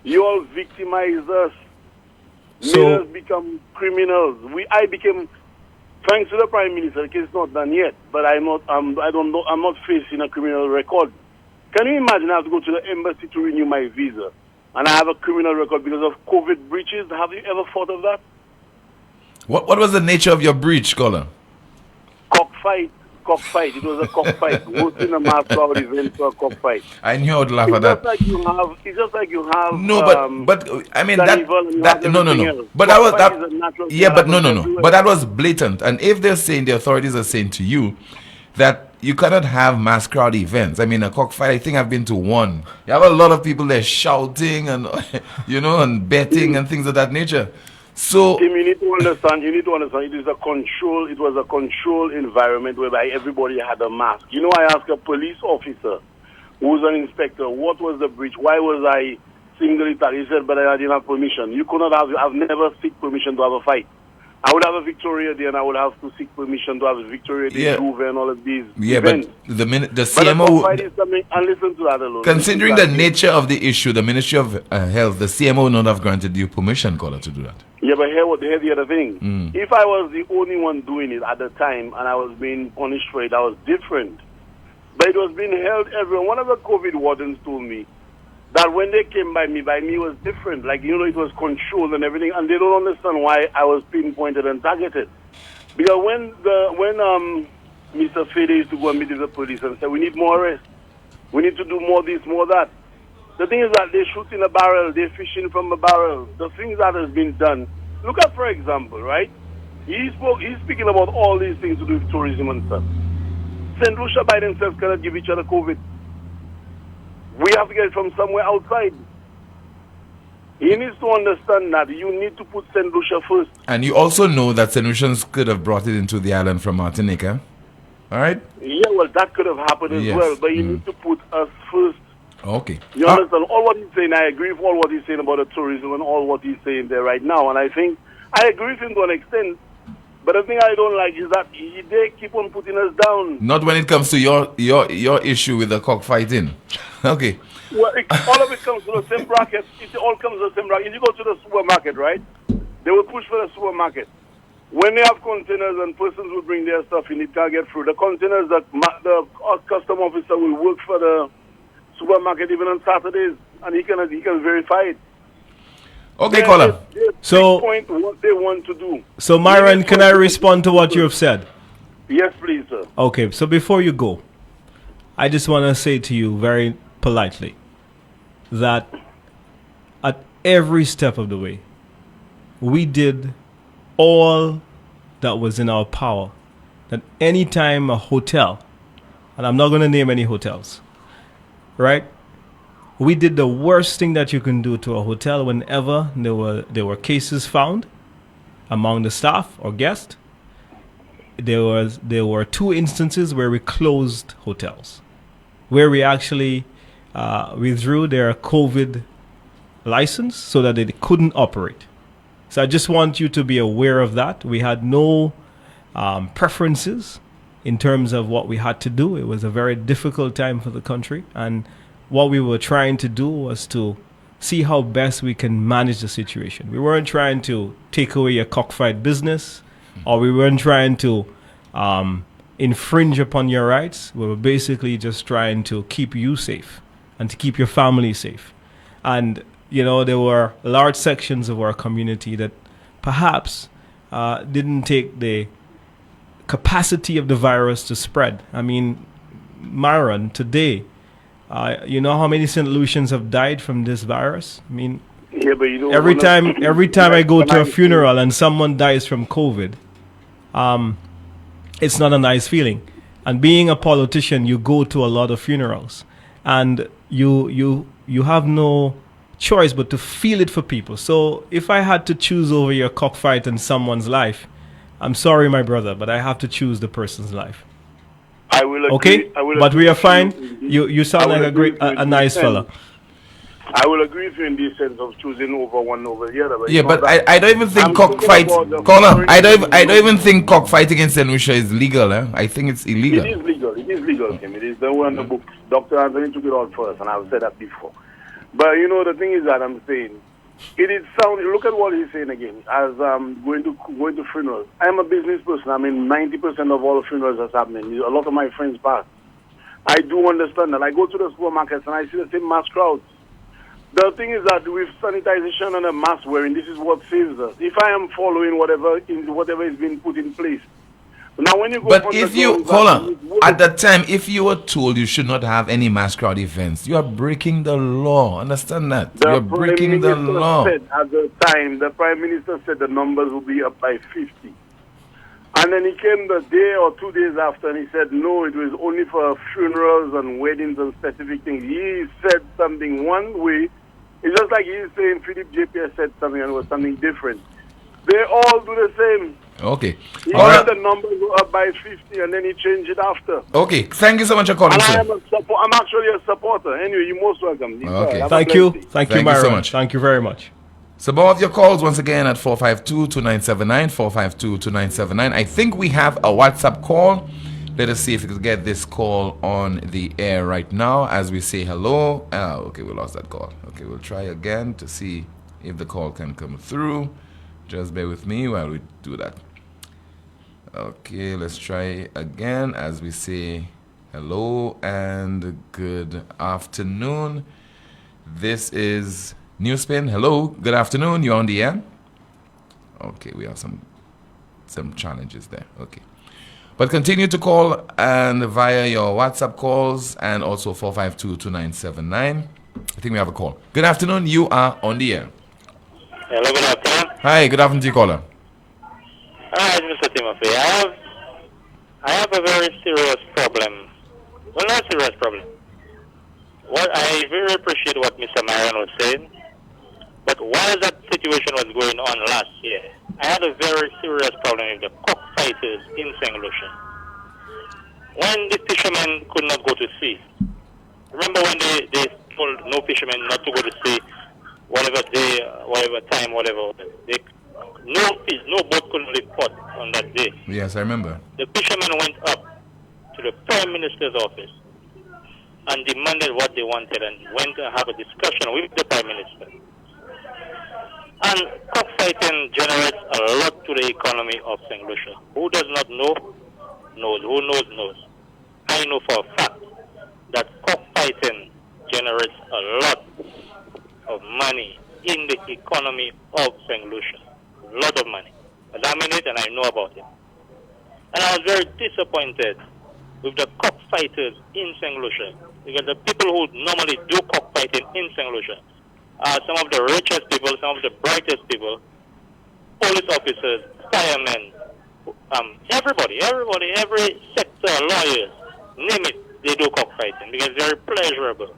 You all victimize us. Made us become criminals. I became, thanks to the Prime Minister, the case is not done yet, but I'm not facing a criminal record. Can you imagine I have to go to the embassy to renew my visa, and I have a criminal record because of COVID breaches? Have you ever thought of that? What was the nature of your breach, caller? Cockfight. It was a cockfight. Hosting a mass crowd event for a cockfight. I knew I would laugh at that. It's just like you have. No, but I mean that no. But that was that. Yeah, but no. But that was blatant. And if they're saying, the authorities are saying to you that you cannot have mass crowd events. I mean, a cockfight, I think I've been to one. You have a lot of people there shouting and and betting and things of that nature. So Tim, you need to understand. It was a controlled environment whereby everybody had a mask. I asked a police officer who's an inspector, what was the breach? Why was I singly targeted? He said, but I didn't have permission. You could not have. I've never seek permission to have a fight. I would have a Victoria Day, and I would have to seek permission to have a Victoria Day, Juve, and all of these events. But the CMO... and listen to that alone. Considering the nature of the issue, the Ministry of Health, the CMO would not have granted you permission, caller, to do that. Yeah, but here's the other thing. If I was the only one doing it at the time, and I was being punished for it, that was different. But it was being held everywhere. One of the COVID wardens told me that when they came by me was different. Like, it was controlled and everything, and they don't understand why I was pinpointed and targeted. Because when Mr. Fedee used to go and meet with the police and say, we need more arrests, we need to do more this, more that. The thing is that they shoot in a barrel, they're fishing from a barrel. The things that has been done. Look at, for example, right? He's speaking about all these things to do with tourism and stuff. St. Lucia by themselves cannot give each other COVID. We have to get it from somewhere outside. He needs to understand that you need to put St. Lucia first. And you also know that St. Lucians could have brought it into the island from Martinique, all right? Yeah, well, that could have happened as well, but you need to put us first. Okay. You understand? All what he's saying, I agree with all what he's saying about the tourism and all what he's saying there right now, and I think I agree with him to an extent. But the thing I don't like is that they keep on putting us down. Not when it comes to your issue with the cockfighting. Okay. Well, all of it comes to the same bracket. It all comes to the same bracket. If you go to the supermarket, right, they will push for the supermarket. When they have containers and persons will bring their stuff in, it can't get through. The containers, the custom officer will work for the supermarket even on Saturdays, and he can verify it. Okay, caller. So, point what they want to do. So, Myron, can I respond to what you have said? Yes, please, sir. Okay, so before you go, I just want to say to you very politely that at every step of the way, we did all that was in our power. That anytime a hotel, and I'm not going to name any hotels, right? We did the worst thing that you can do to a hotel whenever there were cases found among the staff or guests. There were 2 instances where we closed hotels, where we actually withdrew their COVID license so that they couldn't operate. So I just want you to be aware of that. We had no preferences in terms of what we had to do. It was a very difficult time for the country, and what we were trying to do was to see how best we can manage the situation. We weren't trying to take away your cockfight business, or we weren't trying to infringe upon your rights. We were basically just trying to keep you safe and to keep your family safe. And, you know, there were large sections of our community that perhaps didn't take the capacity of the virus to spread. I mean, Myron, today, you know how many St. Lucians have died from this virus? I mean, yeah, but you know, every time I go to a funeral and someone dies from COVID, it's not a nice feeling. And being a politician, you go to a lot of funerals, and you have no choice but to feel it for people. So if I had to choose over your cockfight and someone's life, I'm sorry, my brother, but I have to choose the person's life. I will agree. Okay, but we are fine. You sound like a nice fella. I will agree with you in the sense of choosing over one over the other. But yeah, but I don't even think cockfight. Caller, I don't even think cockfighting in St. Lucia is legal. I think it's illegal. It is legal. It is legal, Kim. It is the one in the books. Dr. Anthony took it out first, and I've said that before. But you know, the thing is that I'm saying, it is sound. Look at what he's saying again. As going to funerals, I'm a business person. I mean, 90% of all the funerals that's happening. A lot of my friends pass. I do understand that. I go to the supermarkets and I see the same mass crowds. The thing is that with sanitization and a mask wearing, this is what saves us. If I am following whatever is being put in place. Now, when you go, but if you hold on at that time, if you were told you should not have any mass crowd events, you are breaking the law. Understand that? You are breaking the law. At the time, the Prime Minister said the numbers will be up by 50. And then he came the day or 2 days after and he said, no, it was only for funerals and weddings and specific things. He said something one way. It's just like he's saying Philip JPS said something and it was something different. They all do the same. Okay. He said the numbers were up by 50 and then he changed it after. Okay. Thank you so much for calling, sir. I'm actually a supporter. Anyway, you're most welcome. Okay. Thank you. Thank you, Myron. So much. Thank you very much. So more of your calls once again at 452-2979, 452-2979. I think we have a WhatsApp call. Let us see if we can get this call on the air right now as we say hello. Okay, we lost that call. Okay, we'll try again to see if the call can come through. Just bear with me while we do that. Okay, let's try again as we say hello and good afternoon. This is Newsspin. Hello, good afternoon. You're on the air. Okay, we have some some challenges there. Okay. But continue to call and via your WhatsApp calls and also 452-2979. I think we have a call. Good afternoon. You are on the air. Hello, good afternoon. Hi, good afternoon to you, caller. Hi, Mr. Timothy. I have a very serious problem. Well, not serious problem. What I very appreciate what Mr. Marion was saying, but while that situation was going on last year, I had a very serious problem with the cockfighters in St. Lucia. When the fishermen could not go to sea, remember when they told no fishermen not to go to sea, whatever day, whatever time, whatever, no boat could leave port on that day. Yes, I remember. The fishermen went up to the Prime Minister's office and demanded what they wanted and went to have a discussion with the Prime Minister. And cockfighting generates a lot to the economy of St. Lucia. Who does not know, knows. Who knows, knows. I know for a fact that cockfighting generates a lot of money in the economy of St. Lucia. A lot of money. I'm in it and I know about it. And I was very disappointed with the cockfighters in St. Lucia, because the people who normally do cockfighting in St. Lucia are some of the richest people, some of the brightest people, police officers, firemen, everybody, every sector, lawyers, name it, they do cockfighting because it's very pleasurable.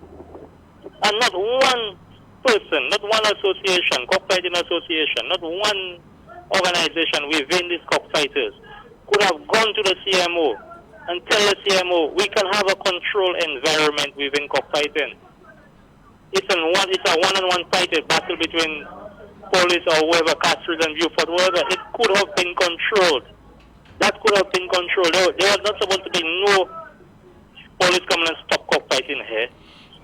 And not one person, not one association, cockfighting association, not one organization within these cockfighters could have gone to the CMO and tell the CMO we can have a controlled environment within cockfighting. It's a one-on-one fight, a battle between police or whoever, Castries and Beaufort, whoever. It could have been controlled. That could have been controlled. There was not supposed to be no police coming and stop cockfighting here.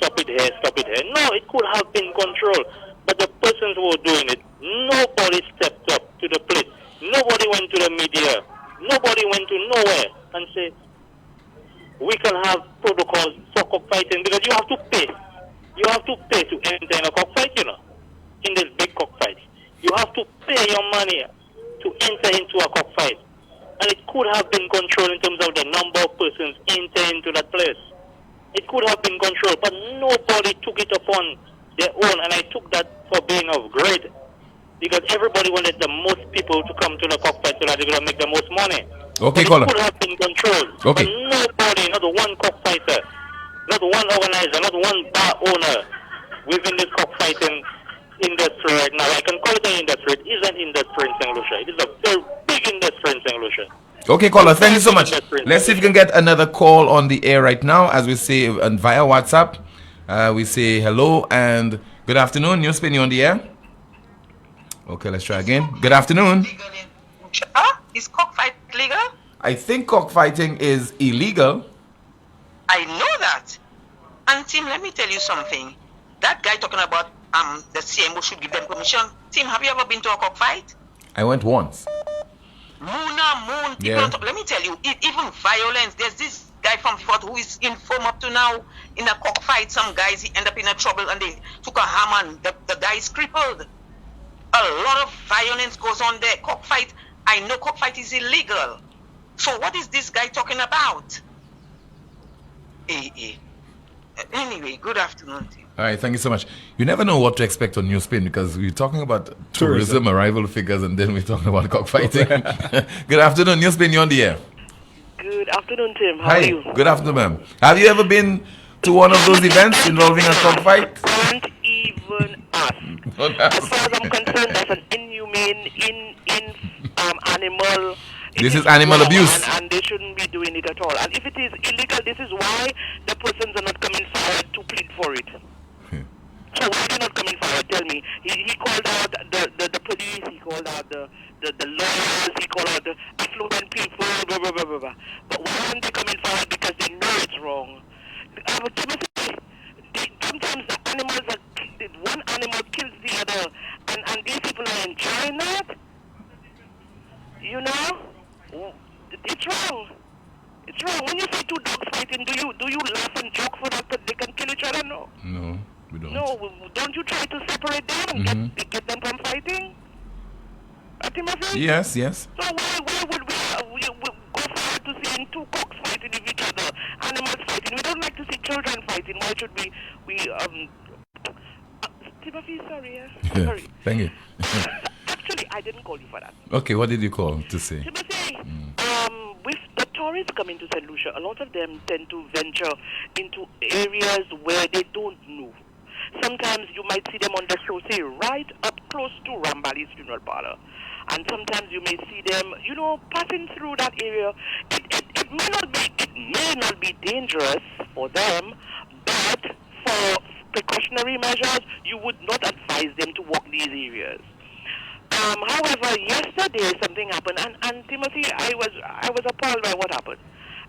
Stop it here, stop it here. No, it could have been controlled. But the persons who were doing it, nobody stepped up to the plate. Nobody went to the media. Nobody went to nowhere and said, we can have protocols for cockfighting, because you have to pay. You have to pay to enter in a cockfight, you know, in this big cockfight. You have to pay your money to enter into a cockfight. And it could have been controlled in terms of the number of persons enter into that place. It could have been controlled, but nobody took it upon their own, and I took that for being of great, because everybody wanted the most people to come to the cockfight so that they're going to make the most money. Okay, but caller. It could have been controlled. Okay. But nobody, not one cockfighter, not one organizer, not one bar owner within this cockfighting industry right now. I can call it an industry. It is an industry in St. Lucia. It is a very big industry in St. Lucia. Okay, caller, thank you so much. Let's see if we can get another call on the air right now. As we say via WhatsApp, we say hello and good afternoon. Newsspin, you on the air? Okay, let's try again. Good afternoon. Is cockfight legal? I think cockfighting is illegal. I know that. And Tim, let me tell you something. That guy talking about the CMO should give them permission. Tim, have you ever been to a cockfight? I went once. Moon. People Yeah. let me tell you, even violence. There's this guy from Fort who is informed up to now in a cockfight. Some guys, he end up in a trouble and they took a hammer and the guy is crippled. A lot of violence goes on there. Cockfight, I know cockfight is illegal. So what is this guy talking about? Anyway, good afternoon, Tim. All right, thank you so much. You never know what to expect on Newsspin because we're talking about tourism arrival figures and then we're talking about cockfighting. Good afternoon, Newsspin, you're on the air. Good afternoon, Tim. How Hi, are you? good afternoon, ma'am. Have you ever been to one of those events involving a cockfight? Don't even ask. As far as I'm concerned, that's an inhumane, animal. This is animal wrong, abuse. And they shouldn't be doing it at all. And if it is illegal, this is why the persons are not coming forward to plead for it. So why are they not coming forward? Tell me. He called out the police, he called out the lawyers, he called out the affluent people, blah, blah, blah, blah, blah. But why aren't they coming forward? Because they know it's wrong. Sometimes the animals one animal kills the other, and these people are enjoying that. You know, it's wrong. It's wrong. When you see two dogs fighting, do you laugh and joke for that? But they can kill each other? No. No, we don't. No, don't you try to separate them and get them from fighting? Timothy? Yes. So why seeing two cocks fighting with each other, animals fighting. We don't like to see children fighting. Why should we Timothy, sorry. Sorry. Thank you. Actually, I didn't call you for that. Okay, what did you call to say? Timothy, with the tourists coming to St. Lucia, a lot of them tend to venture into areas where they don't know. Sometimes you might see them on the chaussee right up close to Rambali's funeral parlor. And sometimes you may see them, passing through that area. It may not be dangerous for them, but for precautionary measures, you would not advise them to walk these areas. However, yesterday something happened, and Timothy, I was appalled by what happened.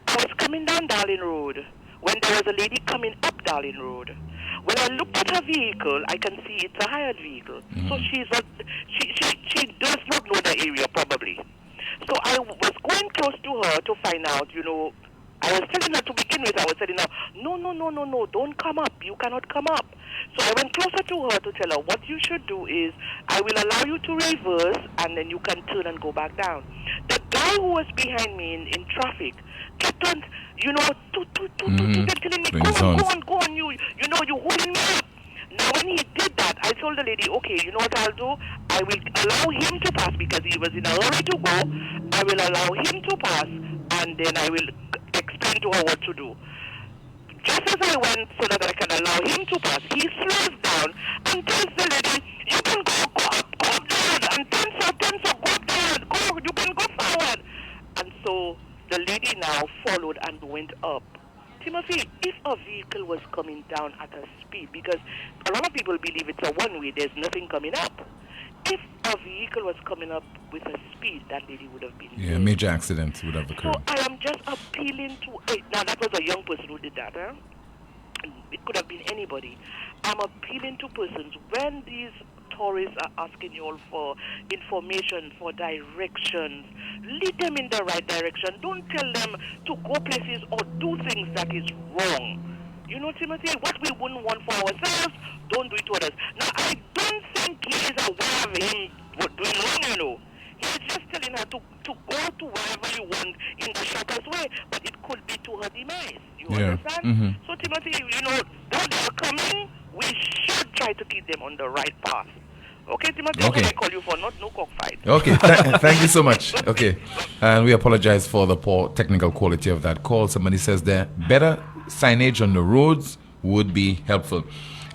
I was coming down Darling Road when there was a lady coming up Darling Road. When I looked at her vehicle, I can see it's a hired vehicle. So she does not know the area probably. So I was going close to her to find out, I was telling her to begin with, I was telling her, no, don't come up. You cannot come up. So I went closer to her to tell her what you should do is I will allow you to reverse and then you can turn and go back down. The guy who was behind me in traffic kept on, telling me, go on, you holding me up. Now when he did that, I told the lady, okay, you know what I'll do? I will allow him to pass because he was in a hurry to go. I will allow him to pass and then I will explain to her what to do. Just as I went so that I can allow him to pass, he slows down and tells the lady, you can go up there, and tense, go up there, you can go forward. And so the lady now followed and went up. Timothy, if a vehicle was coming down at a speed, because a lot of people believe it's a one-way, there's nothing coming up. If a vehicle was coming up with a speed, that lady would have been dead. Major accident would have occurred. So I am just appealing to, now that was a young person who did that, huh? It could have been anybody. I'm appealing to persons when these tourists are asking you all for information, for directions, lead them in the right direction. Don't tell them to go places or do things that is wrong. You know, Timothy, what we wouldn't want for ourselves, don't do it to others. Now, I don't think he is aware of him doing wrong, He's just telling her to go to wherever you want in the shortest way, but it could be to her demise. You understand? Mm-hmm. So, Timothy, though they are coming, we should try to keep them on the right path. Okay, Timothy, okay. What I call you for, not no cockfight. Okay, thank you so much. Okay, and we apologize for the poor technical quality of that call. Somebody says there, better signage on the roads would be helpful.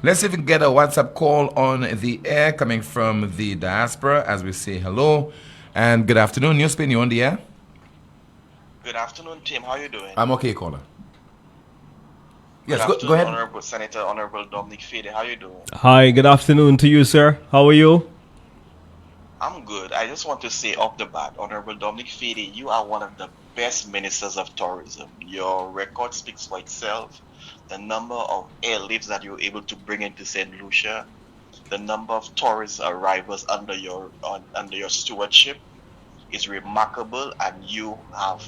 Let's see if we can get a WhatsApp call on the air coming from the diaspora as we say hello and good afternoon. Newsspin, you on the air? Good afternoon, Tim. How are you doing? I'm okay, caller. Yes, Good go ahead. Honorable Senator, Honorable Dominic Fedee. How are you doing? Hi, good afternoon to you, sir. How are you? I'm good. I just want to say off the bat, Honorable Dominic Fedee, you are one of the best ministers of tourism. Your record speaks for itself. The number of airlifts that you're able to bring into St. Lucia, the number of tourist arrivals under your stewardship is remarkable, and you have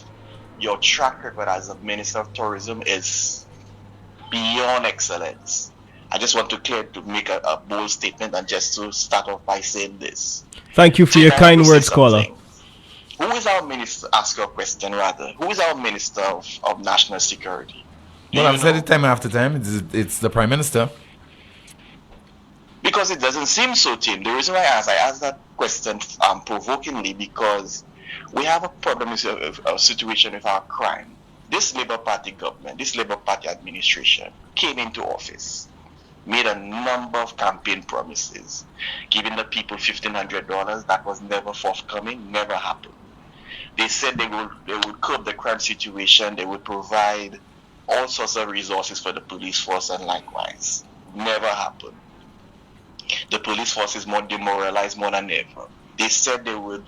your track record as a minister of tourism is beyond excellence. I just want to make a bold statement and just to start off by saying this. Thank you for your kind words, caller. Who is our minister? Ask your question rather. Who is our minister of national security? Well, I've said it time after time. It's the Prime Minister. Because it doesn't seem so, Tim. The reason why I asked that question provokingly because we have a problem with a situation with our crime. This Labour Party government, this Labour Party administration came into office, made a number of campaign promises, giving the people $1,500. That was never forthcoming, never happened. They said they would curb the crime situation, they would provide all sorts of resources for the police force, and likewise, never happened. The police force is more demoralized more than ever. They said they would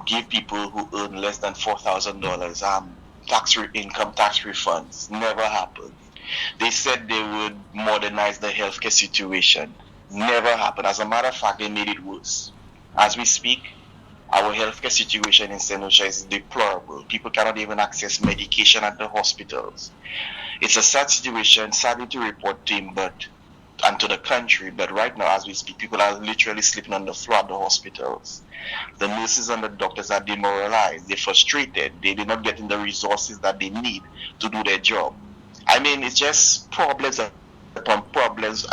give people who earn less than $4,000 income tax refunds. Never happened. They said they would modernize the healthcare situation. Never happened. As a matter of fact, they made it worse. As we speak, our healthcare situation in St. Lucia is deplorable. People cannot even access medication at the hospitals. It's a sad situation, sadly to report, Tim, but and to the country. But right now, as we speak, people are literally sleeping on the floor at the hospitals. The nurses and the doctors are demoralized. They're frustrated. They're not getting the resources that they need to do their job. I mean, it's just problems upon problems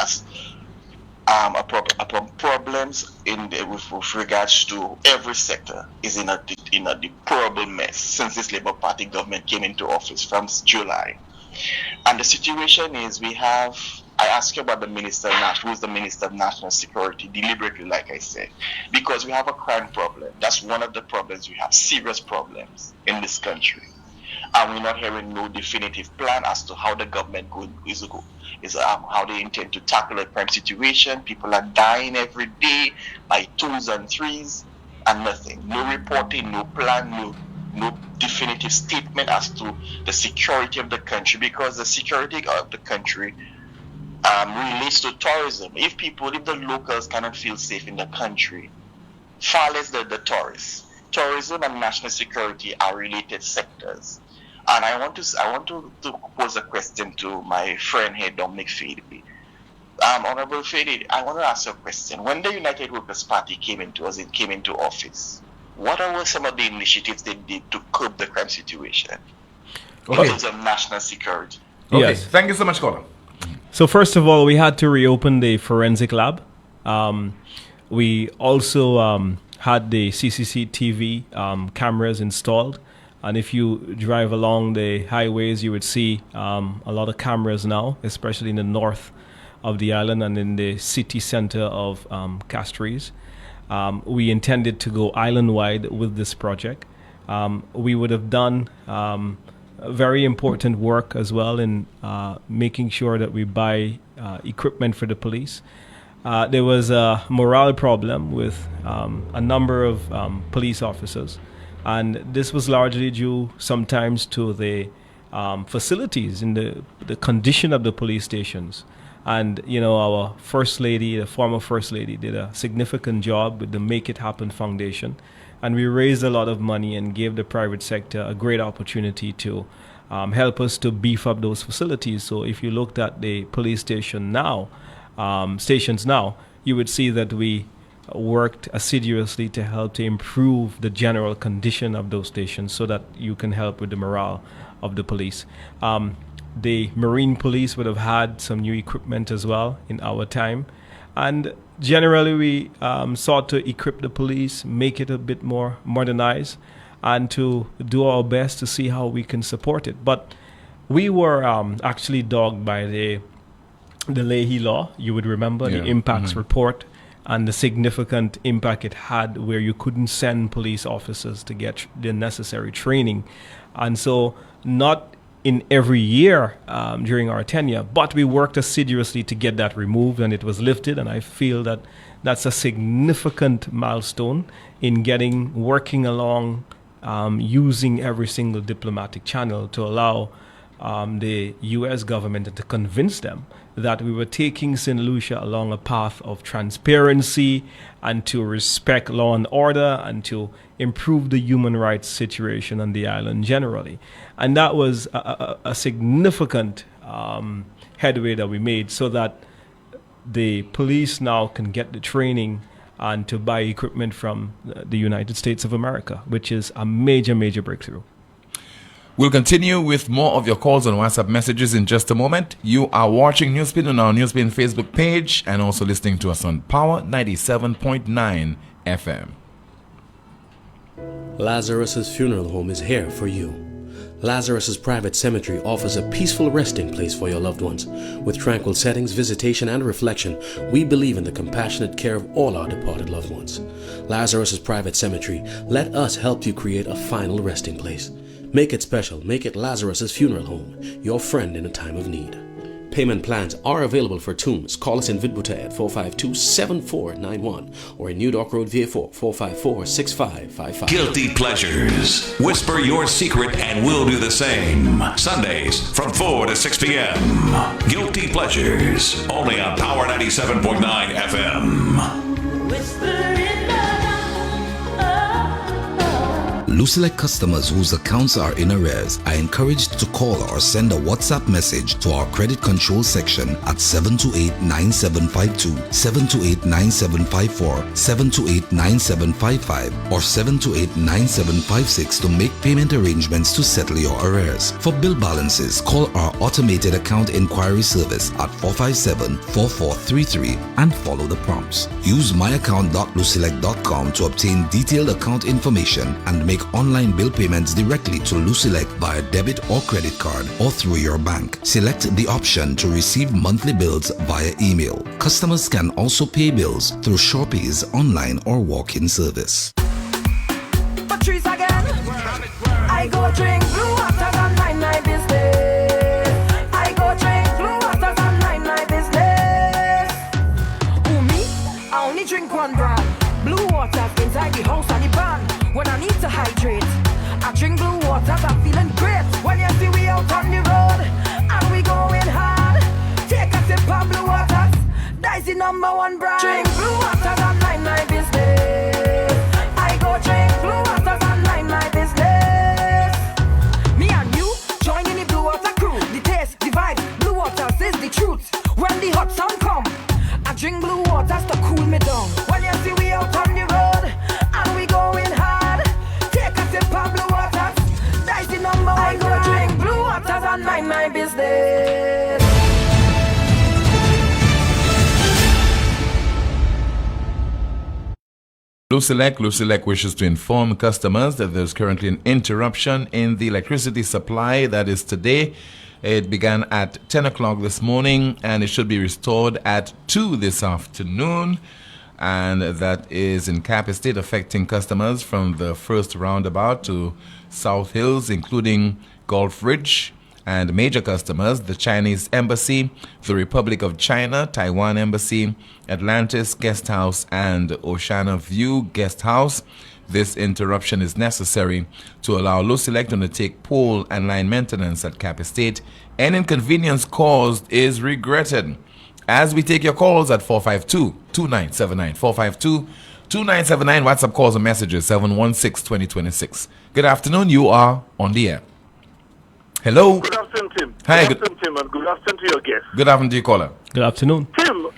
upon problems with regards to every sector is in a deplorable mess since this Labour Party government came into office from July. And the situation is I asked you about the Minister of National, who's the Minister of National Security, deliberately, like I said, because we have a crime problem. That's one of the problems we have, serious problems in this country. And we're not hearing no definitive plan as to how the government how they intend to tackle the crime situation. People are dying every day by twos and threes and nothing. No reporting, no plan, no definitive statement as to the security of the country, because the security of the country relates to tourism. If the locals cannot feel safe in the country, far less the tourists. Tourism and national security are related sectors. And I want to pose a question to my friend here, Dominic Fedee. Honorable Fedee, I want to ask you a question. When the United Workers' Party came into office, what were some of the initiatives they did to curb the crime situation in terms of national security? Okay, Yes. thank you so much, caller. So first of all, we had to reopen the forensic lab. We also had the CCTV cameras installed. And if you drive along the highways, you would see a lot of cameras now, especially in the north of the island and in the city center of Castries. We intended to go island-wide with this project. We would have done very important work as well in making sure that we buy equipment for the police. There was a morale problem with a number of police officers. And this was largely due sometimes to the facilities in the condition of the police stations. And, our First Lady, the former First Lady, did a significant job with the Make It Happen Foundation. And we raised a lot of money and gave the private sector a great opportunity to help us to beef up those facilities. So if you looked at the police stations now, you would see that we worked assiduously to help to improve the general condition of those stations so that you can help with the morale of the police. The Marine Police would have had some new equipment as well in our time. And generally we sought to equip the police, make it a bit more modernized, and to do our best to see how we can support it. But we were actually dogged by the Leahy Law. You would remember the impacts report and the significant impact it had where you couldn't send police officers to get the necessary training. And so not in every year during our tenure, but we worked assiduously to get that removed, and it was lifted. And I feel that that's a significant milestone in working along, using every single diplomatic channel to allow the U.S. government to convince them that we were taking St. Lucia along a path of transparency and to respect law and order and to improve the human rights situation on the island generally. And that was a significant headway that we made so that the police now can get the training and to buy equipment from the United States of America, which is a major, major breakthrough. We'll continue with more of your calls and WhatsApp messages in just a moment. You are watching Newsspin on our Newsspin Facebook page and also listening to us on Power 97.9 FM. Lazarus's Funeral Home is here for you. Lazarus's Private Cemetery offers a peaceful resting place for your loved ones. With tranquil settings, visitation, and reflection, we believe in the compassionate care of all our departed loved ones. Lazarus's Private Cemetery, let us help you create a final resting place. Make it special. Make it Lazarus's Funeral Home, your friend in a time of need. Payment plans are available for tombs. Call us in Vidbuta at 452-7491 or in New Dock Road, VA4, 454-6555. Guilty Pleasures. Whisper your secret and we'll do the same. Sundays from 4 to 6 p.m. Guilty Pleasures. Only on Power 97.9 FM. Whisper in the dark. Lucelect customers whose accounts are in arrears are encouraged to call or send a WhatsApp message to our credit control section at 728-9752, 728-9754, 728-9755, or 728-9756 to make payment arrangements to settle your arrears. For bill balances, call our automated account inquiry service at 457-4433 and follow the prompts. Use myaccount.lucelect.com to obtain detailed account information and make online bill payments directly to Lucelect via debit or credit card or through your bank. Select the option to receive monthly bills via email. Customers can also pay bills through Shopee's online or walk-in service. Patrice again. I go drink blue water and mind my business. I go drink blue water and mind my business. Who me? I only drink one brand. Blue water inside the house and the van. When I need to hydrate, I drink blue water. I'm feeling great. When you see we out on the road and we going hard, take a sip of blue water. That's the #1 brand. Drink blue water and mind my business. I go drink blue water and mind my business. Me and you join in the blue water crew. The taste, the vibe, blue water is the truth. When the hot sun come, I drink blue water to cool me down. When you see we out on the road and we going hard, take a sip of blue water. That's the #1. I go drink blue water and mind my business. Lucelect wishes to inform customers that there's currently an interruption in the electricity supply. That is today. It began at 10 o'clock this morning and it should be restored at 2 this afternoon. And that is in Cap State, affecting customers from the first roundabout to South Hills, including Gulf Ridge, and major customers, the Chinese Embassy, the Republic of China, Taiwan Embassy, Atlantis Guest House, and Oceana View Guest House. This interruption is necessary to allow Lucelect to undertake pole and line maintenance at Cap Estate. Any inconvenience caused is regretted. As we take your calls at 452-2979, 452-2979, WhatsApp calls and messages 716-2026. Good afternoon, you are on the air. Hello. Good afternoon, Tim. Hi. Good afternoon, Tim, and good afternoon to your guest. Good afternoon to you, caller. Good afternoon. Tim,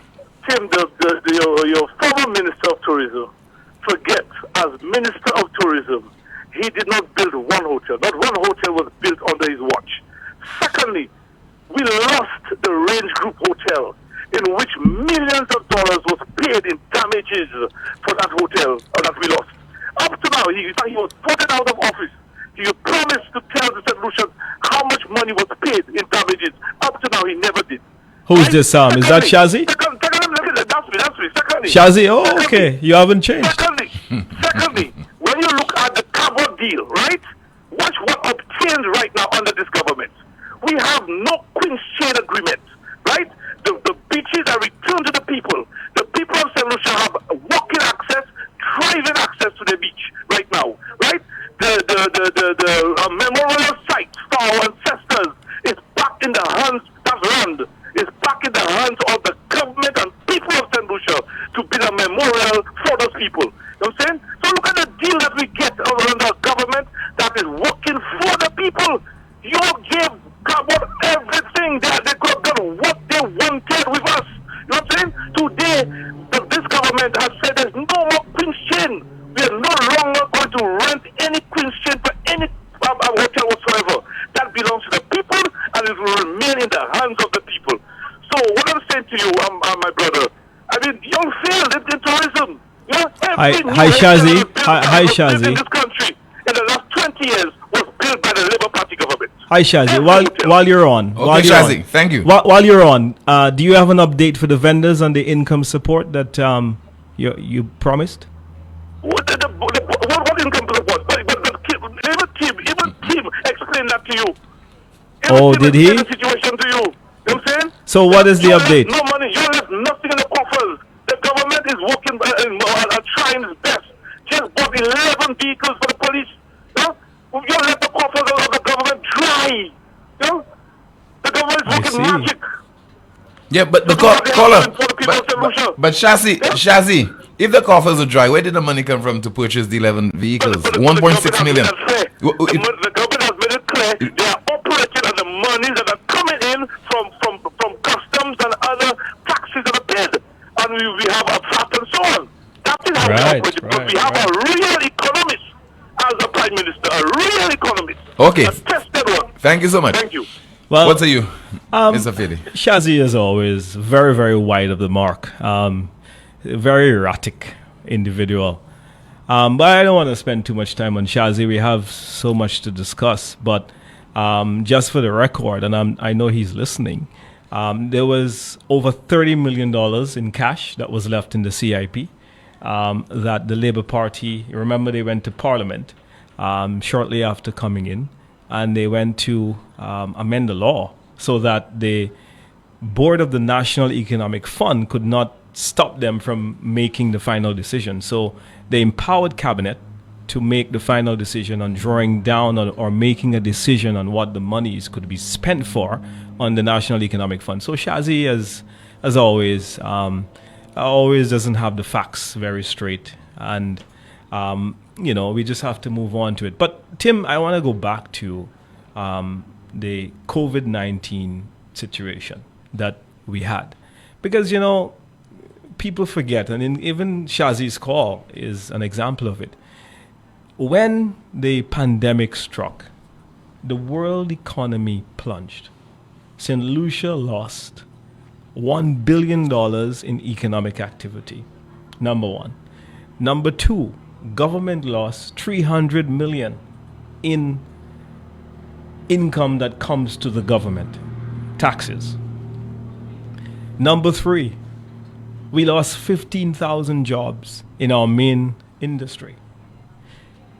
your former Minister of Tourism, forget, as Minister of Tourism, he did not build one hotel. Not one hotel was built under his watch. Secondly, we lost the Range Group Hotel, in which millions of dollars was paid in damages for that hotel that we lost. Up to now, he was voted out of office. He promised to tell the St. Lucians how much money was paid in damages. Up to now, he never did. Who's this, Sam? Is that Shazzy? That's me. Secondly, Shazzy? Oh, okay. You haven't changed. Secondly, when you look at the carbon deal, right? Watch what obtained right now under this government. We have no Queen's Chain agreement, right? The beaches are returned to the people. The people of St. Lucia have walking access, driving access to the beach right now, right? The memorial site for our ancestors is back in the hands, that land is back in the hands of the government and people of St. Lucia to build a memorial for those people. You know what I'm saying? So look at the deal that we get under a government that is working for the people. You gave God everything that they could have done what they wanted with us. You know what I'm saying? Today, this government has said there's no more Queen's Chain. We are no longer going to rent any Queen's Chain for any hotel whatsoever. That belongs to the people and it will remain in the hands of the people. So what I'm saying to you, my brother, I mean, you failed in tourism. You know, Hi, Shazzy. Hi, Shazzy. In this country in the last 20 years was built by the Labour Party government. Hi, Shazzy. While you're on. Okay, Shazzy. Thank you. While you're on, do you have an update for the vendors on the income support that you promised? What income support? Even Tim explained that to you. Oh, did he? The situation to you. You know what I'm saying? So what is the update? No money. You left nothing in the coffers. The government is working and trying its best. Just bought 11 vehicles for the police. You know? You left the coffers of the government dry. You know? The government is working magic. Yeah, but the caller, but Shazzy, If the coffers are dry, where did the money come from to purchase the 11 vehicles? 1.6 million. The government has made it clear they are operating on the monies that are coming in from customs and other taxes that are paid. And we have a VAT and so on. That is how we operate. Because we have a real economist as a Prime Minister, a real economist. Okay. A tested one. Thank you so much. Thank you. Well, what say you, Mr. Fedee? Shazzy is always very, very wide of the mark. Very erratic individual. But I don't want to spend too much time on Shazzy. We have so much to discuss. But just for the record, and I know he's listening, there was over $30 million in cash that was left in the CIP that the Labour Party, remember they went to Parliament shortly after coming in, and they went to amend the law so that the board of the National Economic Fund could not stop them from making the final decision. So they empowered Cabinet to make the final decision on drawing down or making a decision on what the monies could be spent for on the National Economic Fund. So Shazzy, as always, always doesn't have the facts very straight. And, we just have to move on to it. But, Tim, I want to go back to the COVID-19 situation that we had. Because, people forget, and even Shazzy's call is an example of it. When the pandemic struck, the world economy plunged. St. Lucia lost $1 billion in economic activity, number one. Number two, government lost $300 million in income that comes to the government, taxes. Number three, we lost 15,000 jobs in our main industry.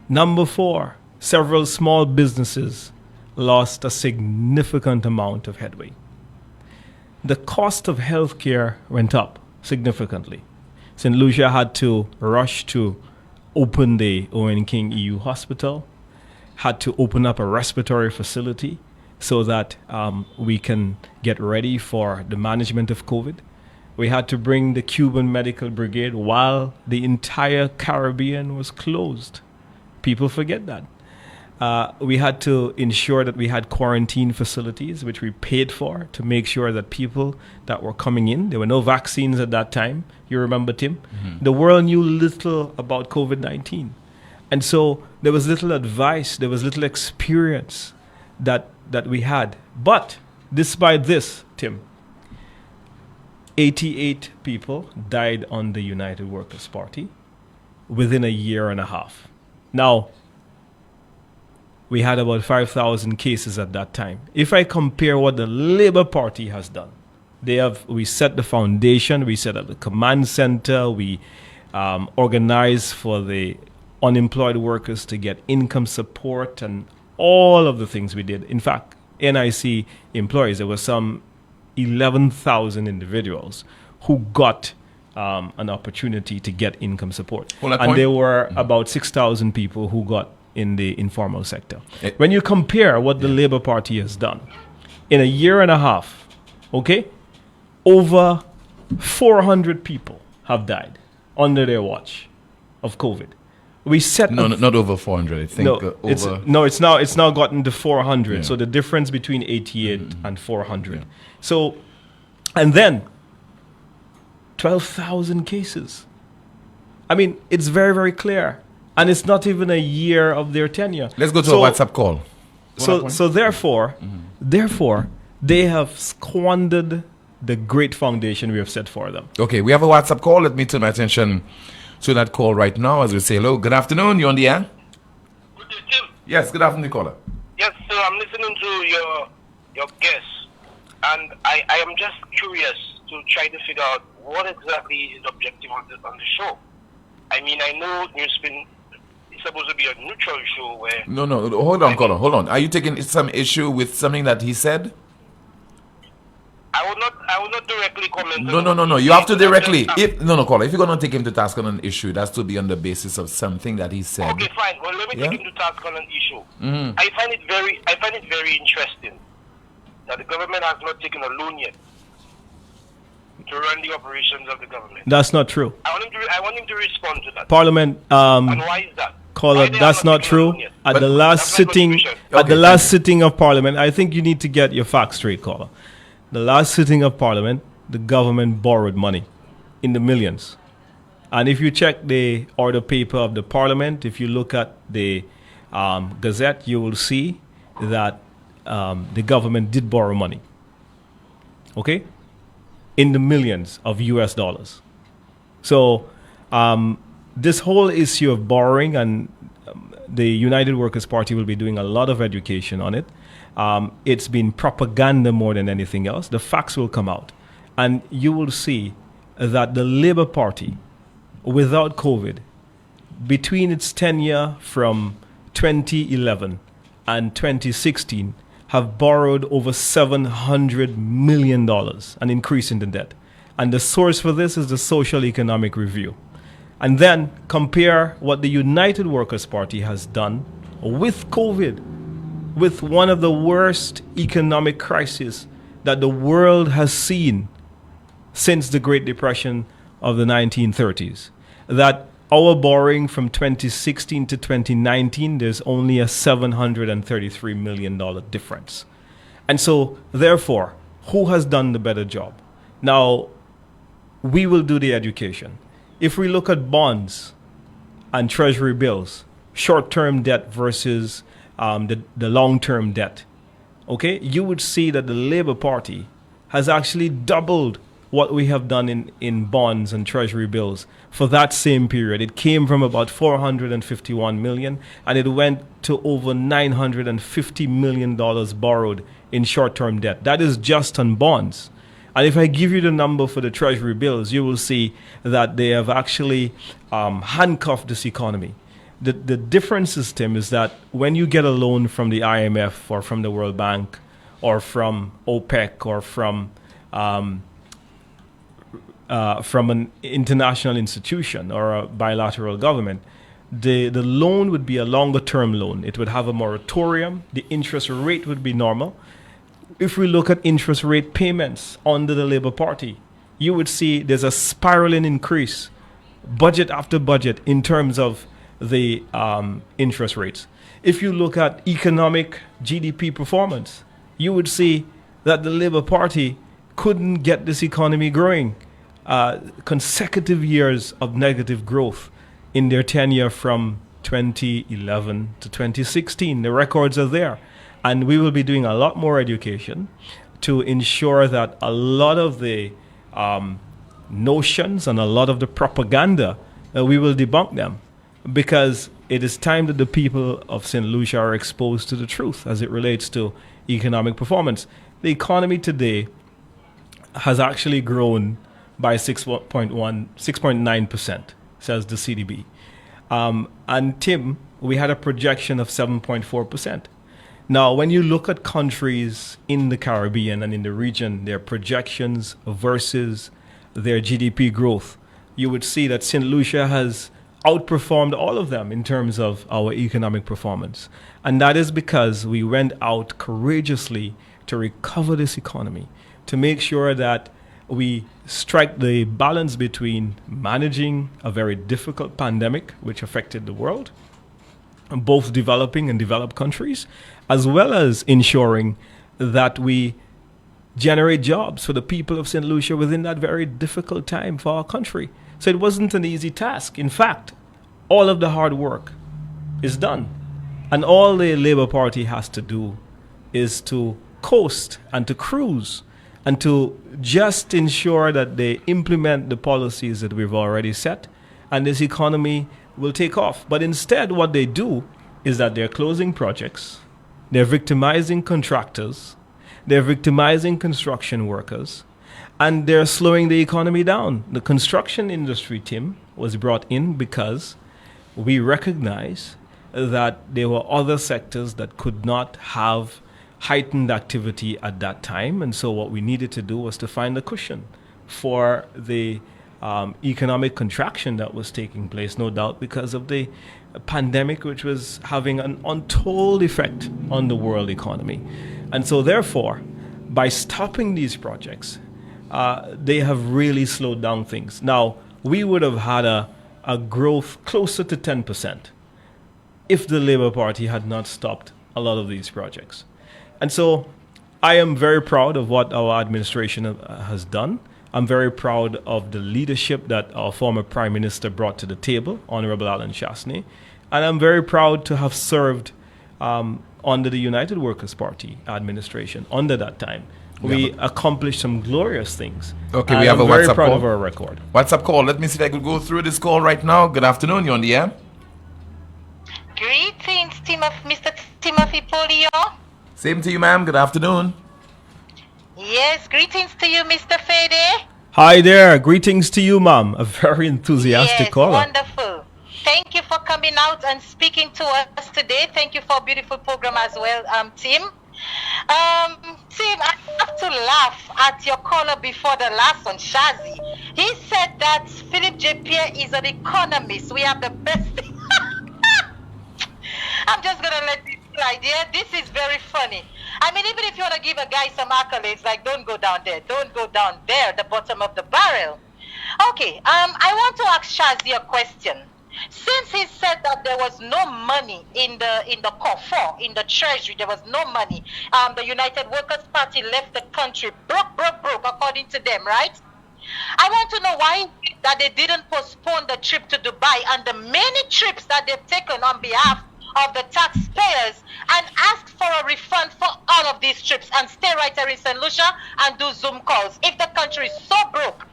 Number four, several small businesses lost a significant amount of headway. The cost of healthcare went up significantly. St. Lucia had to rush to open the Owen King EU Hospital, had to open up a respiratory facility so that we can get ready for the management of COVID. We had to bring the Cuban Medical Brigade while the entire Caribbean was closed. People forget that. We had to ensure that we had quarantine facilities, which we paid for to make sure that people that were coming in, there were no vaccines at that time. You remember, Tim? Mm-hmm. The world knew little about COVID-19. And so there was little advice, there was little experience that we had. But despite this, Tim, 88 people died on the United Workers' Party within a year and a half. Now, we had about 5,000 cases at that time. If I compare what the Labour Party has done, we set the foundation, we set up the command center, we organized for the unemployed workers to get income support and all of the things we did. In fact, NIC employees, there were some 11,000 individuals who got an opportunity to get income support. And there were about 6,000 people who got in the informal sector. When you compare what the Labour Party has done, in a year and a half, over 400 people have died under their watch of COVID. We set not over 400. I think it's now gotten to 400. Yeah. So the difference between 88 and 400. Yeah. So, and then 12,000 cases. I mean, it's very, very clear. And it's not even a year of their tenure. Let's go to a WhatsApp call. So therefore, they have squandered the great foundation we have set for them. Okay, we have a WhatsApp call. Let me turn my attention to that call right now as we say hello. Good afternoon. You on the air? Good day, Tim. Yes, good afternoon, caller. Yes, sir. I'm listening to your guest. And I am just curious to try to figure out what exactly is his objective on the show. I mean, I know Newsspin is supposed to be a neutral show where... No, hold on, caller, hold on. Are you taking some issue with something that he said? I will not directly comment. No. You have to directly. Caller, if you're going to take him to task on an issue, that's to be on the basis of something that he said. Okay, fine. Well, let me take him to task on an issue. Mm-hmm. I find it very interesting that the government has not taken a loan yet. to run the operations of the government. That's not true. I want him to respond to that. Parliament, and why is that? caller, that's not true. At the last sitting of Parliament, I think you need to get your facts straight, caller. The last sitting of Parliament, the government borrowed money in the millions. And if you check the order paper of the Parliament, if you look at the Gazette, you will see that the government did borrow money. Okay? In the millions of US dollars. So this whole issue of borrowing, and the United Workers' Party will be doing a lot of education on it. It's been propaganda more than anything else. The facts will come out. And you will see that the Labour Party, without COVID, between its tenure from 2011 and 2016, have borrowed over $700 million, an increase in the debt. And the source for this is the Social Economic Review. And then compare what the United Workers' Party has done with COVID, with one of the worst economic crises that the world has seen since the Great Depression of the 1930s. That our borrowing from 2016 to 2019, there's only a $733 million difference. And so, therefore, who has done the better job? Now, we will do the education. If we look at bonds and treasury bills, short-term debt versus the long-term debt, okay, you would see that the Labour Party has actually doubled what we have done in bonds and treasury bills for that same period. It came from about 451 million and it went to over $950 million borrowed in short-term debt. That is just on bonds. And if I give you the number for the treasury bills, you will see that they have actually handcuffed this economy. The difference, Tim, is that when you get a loan from the IMF or from the World Bank or from OPEC or from an international institution or a bilateral government, the loan would be a longer term loan. It would have a moratorium. The interest rate would be normal. If we look at interest rate payments under the Labour Party, you would see there's a spiraling increase, budget after budget, in terms of the interest rates. If you look at economic GDP performance, you would see that the Labour Party couldn't get this economy growing. Consecutive years of negative growth in their tenure from 2011 to 2016. The records are there. And we will be doing a lot more education to ensure that a lot of the notions and a lot of the propaganda, we will debunk them. Because it is time that the people of St. Lucia are exposed to the truth as it relates to economic performance. The economy today has actually grown by 6.9%, says the CDB. And Tim, we had a projection of 7.4%. Now, when you look at countries in the Caribbean and in the region, their projections versus their GDP growth, you would see that St. Lucia has outperformed all of them in terms of our economic performance. And that is because we went out courageously to recover this economy, to make sure that we strike the balance between managing a very difficult pandemic which affected the world, both developing and developed countries, as well as ensuring that we generate jobs for the people of St. Lucia within that very difficult time for our country. So it wasn't an easy task. In fact, all of the hard work is done. And all the Labour Party has to do is to coast and to cruise and to just ensure that they implement the policies that we've already set, and this economy will take off. But instead, what they do is that they're closing projects, they're victimizing contractors, they're victimizing construction workers, and they're slowing the economy down. The construction industry, Tim, was brought in because we recognize that there were other sectors that could not have heightened activity at that time. And so what we needed to do was to find a cushion for the economic contraction that was taking place, no doubt because of the pandemic, which was having an untold effect on the world economy. And so therefore, by stopping these projects, they have really slowed down things. Now, we would have had a growth closer to 10% if the Labour Party had not stopped a lot of these projects. And so I am very proud of what our administration has done. I'm very proud of the leadership that our former Prime Minister brought to the table, Honorable Alan Chasney. And I'm very proud to have served under the United Workers' Party administration under that time. We accomplished some glorious things. Okay, we have a WhatsApp call. I'm very proud of our record. WhatsApp call. Let me see if I could go through this call right now. Good afternoon. You're on the air. Greetings, Mr. Timothy Poleon. Same to you, ma'am. Good afternoon. Yes, greetings to you, Mr. Fedee. Hi there. Greetings to you, ma'am. A very enthusiastic caller. Wonderful. Thank you for coming out and speaking to us today. Thank you for a beautiful program as well, Tim. Tim, I have to laugh at your caller before the last one, Shazi. He said that Philip J. Pierre is an economist. We have the best. I'm just going to let this slide here. This is very funny. I mean, even if you want to give a guy some accolades, like don't go down there. Don't go down there, the bottom of the barrel. Okay, I want to ask Shazi a question. Since he said that there was no money in the COFOR, in the treasury, there was no money. The United Workers' Party left the country broke, according to them, right? I want to know why that they didn't postpone the trip to Dubai and the many trips that they've taken on behalf of the taxpayers and ask for a refund for all of these trips and stay right there in St. Lucia and do Zoom calls if the country is so broke.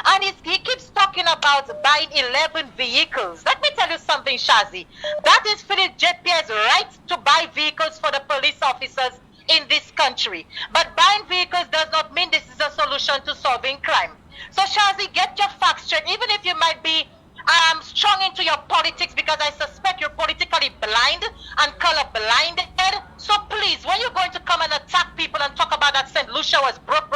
And he keeps talking about buying 11 vehicles. Let me tell you something, Shazi. That is Philip J. Pierre's right to buy vehicles for the police officers in this country. But buying vehicles does not mean this is a solution to solving crime. So, Shazi, get your facts straight. Even if you might be strong into your politics, because I suspect you're politically blind and color blinded. So please, when you're going to come and attack people and talk about that St. Lucia was broke,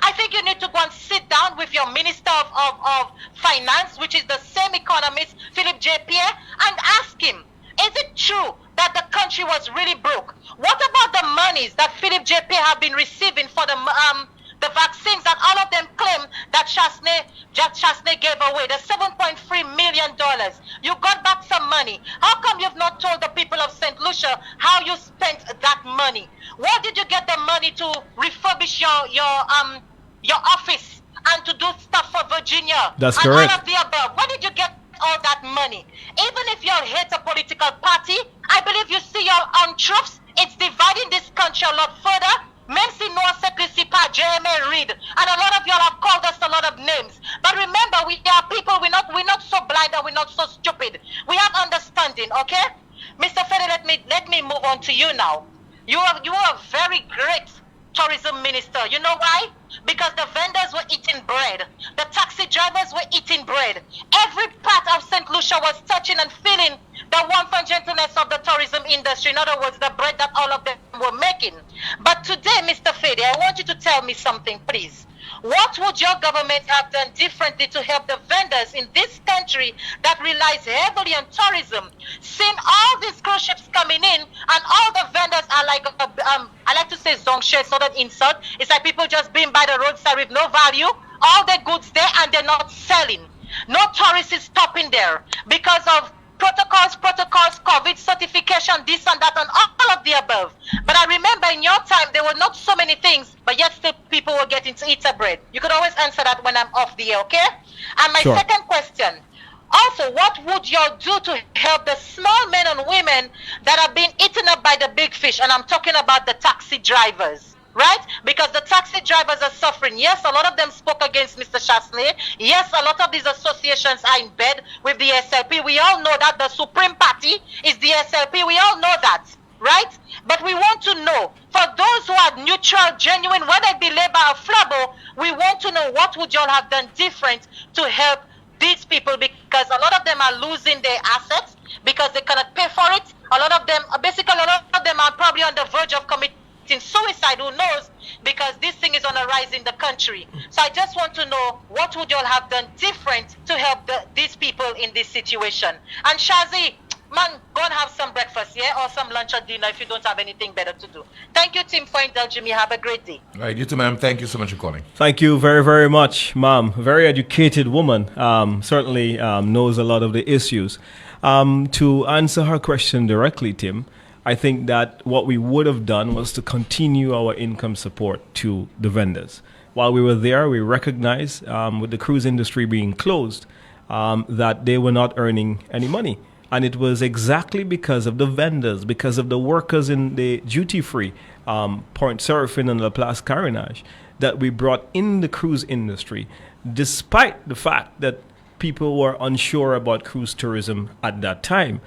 I think you need to go and sit down with your Minister of Finance, which is the same economist, Philip J. Pierre, and ask him, is it true that the country was really broke? What about the monies that Philip J. Pierre have been receiving for the vaccines that all of them claim that Chasney gave away, the $7.3 million. You got back some money. How come you've not told the people of St. Lucia how you spent that money? Where did you get the money to refurbish your office and to do stuff for Virginia? That's and correct. All of the above. Where did you get all that money? Even if you hate a political party, I believe you see your untruths. It's dividing this country a lot further. Mensi Noah Seklisipa, JMA Reid, and a lot of y'all have called us a lot of names. But remember, we are people, we're not so blind and we're not so stupid. We have understanding, okay? Mr. Fedee, let me move on to you now. You are a very great tourism minister. You know why? Because the vendors were eating bread. The taxi drivers were eating bread. Every part of St. Lucia was touching and feeling the warmth and gentleness of the tourism industry. In other words, the bread that all of them were making. But today, Mr. Fedee, I want you to tell me something, please. What would your government have done differently to help the vendors in this country that relies heavily on tourism? Seeing all these cruise ships coming in and all the vendors are like, I like to say zongshe, it's not an insult. It's like people just being by the roadside with no value. All the goods there and they're not selling. No tourists is stopping there because of protocols, COVID certification, this and that, and all of the above. But I remember in your time, there were not so many things, but yet still people were getting to eat a bread. You could always answer that when I'm off the air, okay? And my second question, also, what would y'all do to help the small men and women that have been eaten up by the big fish? And I'm talking about the taxi drivers. Right? Because the taxi drivers are suffering. Yes, a lot of them spoke against Mr. Chasney. Yes, a lot of these associations are in bed with the SLP. We all know that the Supreme Party is the SLP. We all know that. Right? But we want to know, for those who are neutral, genuine, whether it be Labour or Flabo, we want to know what would y'all have done different to help these people, because a lot of them are losing their assets because they cannot pay for it. A lot of them are probably on the verge of committing suicide, who knows, because this thing is on a rise in the country. So I just want to know, what would you all have done different to help these people in this situation? And Shazi, Man, go and have some breakfast, yeah? Or some lunch or dinner if you don't have anything better to do. Thank you, Tim, for indulging me. Have a great day. All right, you too, ma'am. Thank you so much for calling. Thank you very, very much, ma'am. Very educated woman. Certainly knows a lot of the issues. To answer her question directly, Tim, I think that what we would have done was to continue our income support to the vendors. While we were there, we recognized with the cruise industry being closed that they were not earning any money. And it was exactly because of the vendors, because of the workers in the duty-free, Point Serafin and La Place Carénage, that we brought in the cruise industry, despite the fact that people were unsure about cruise tourism at that time.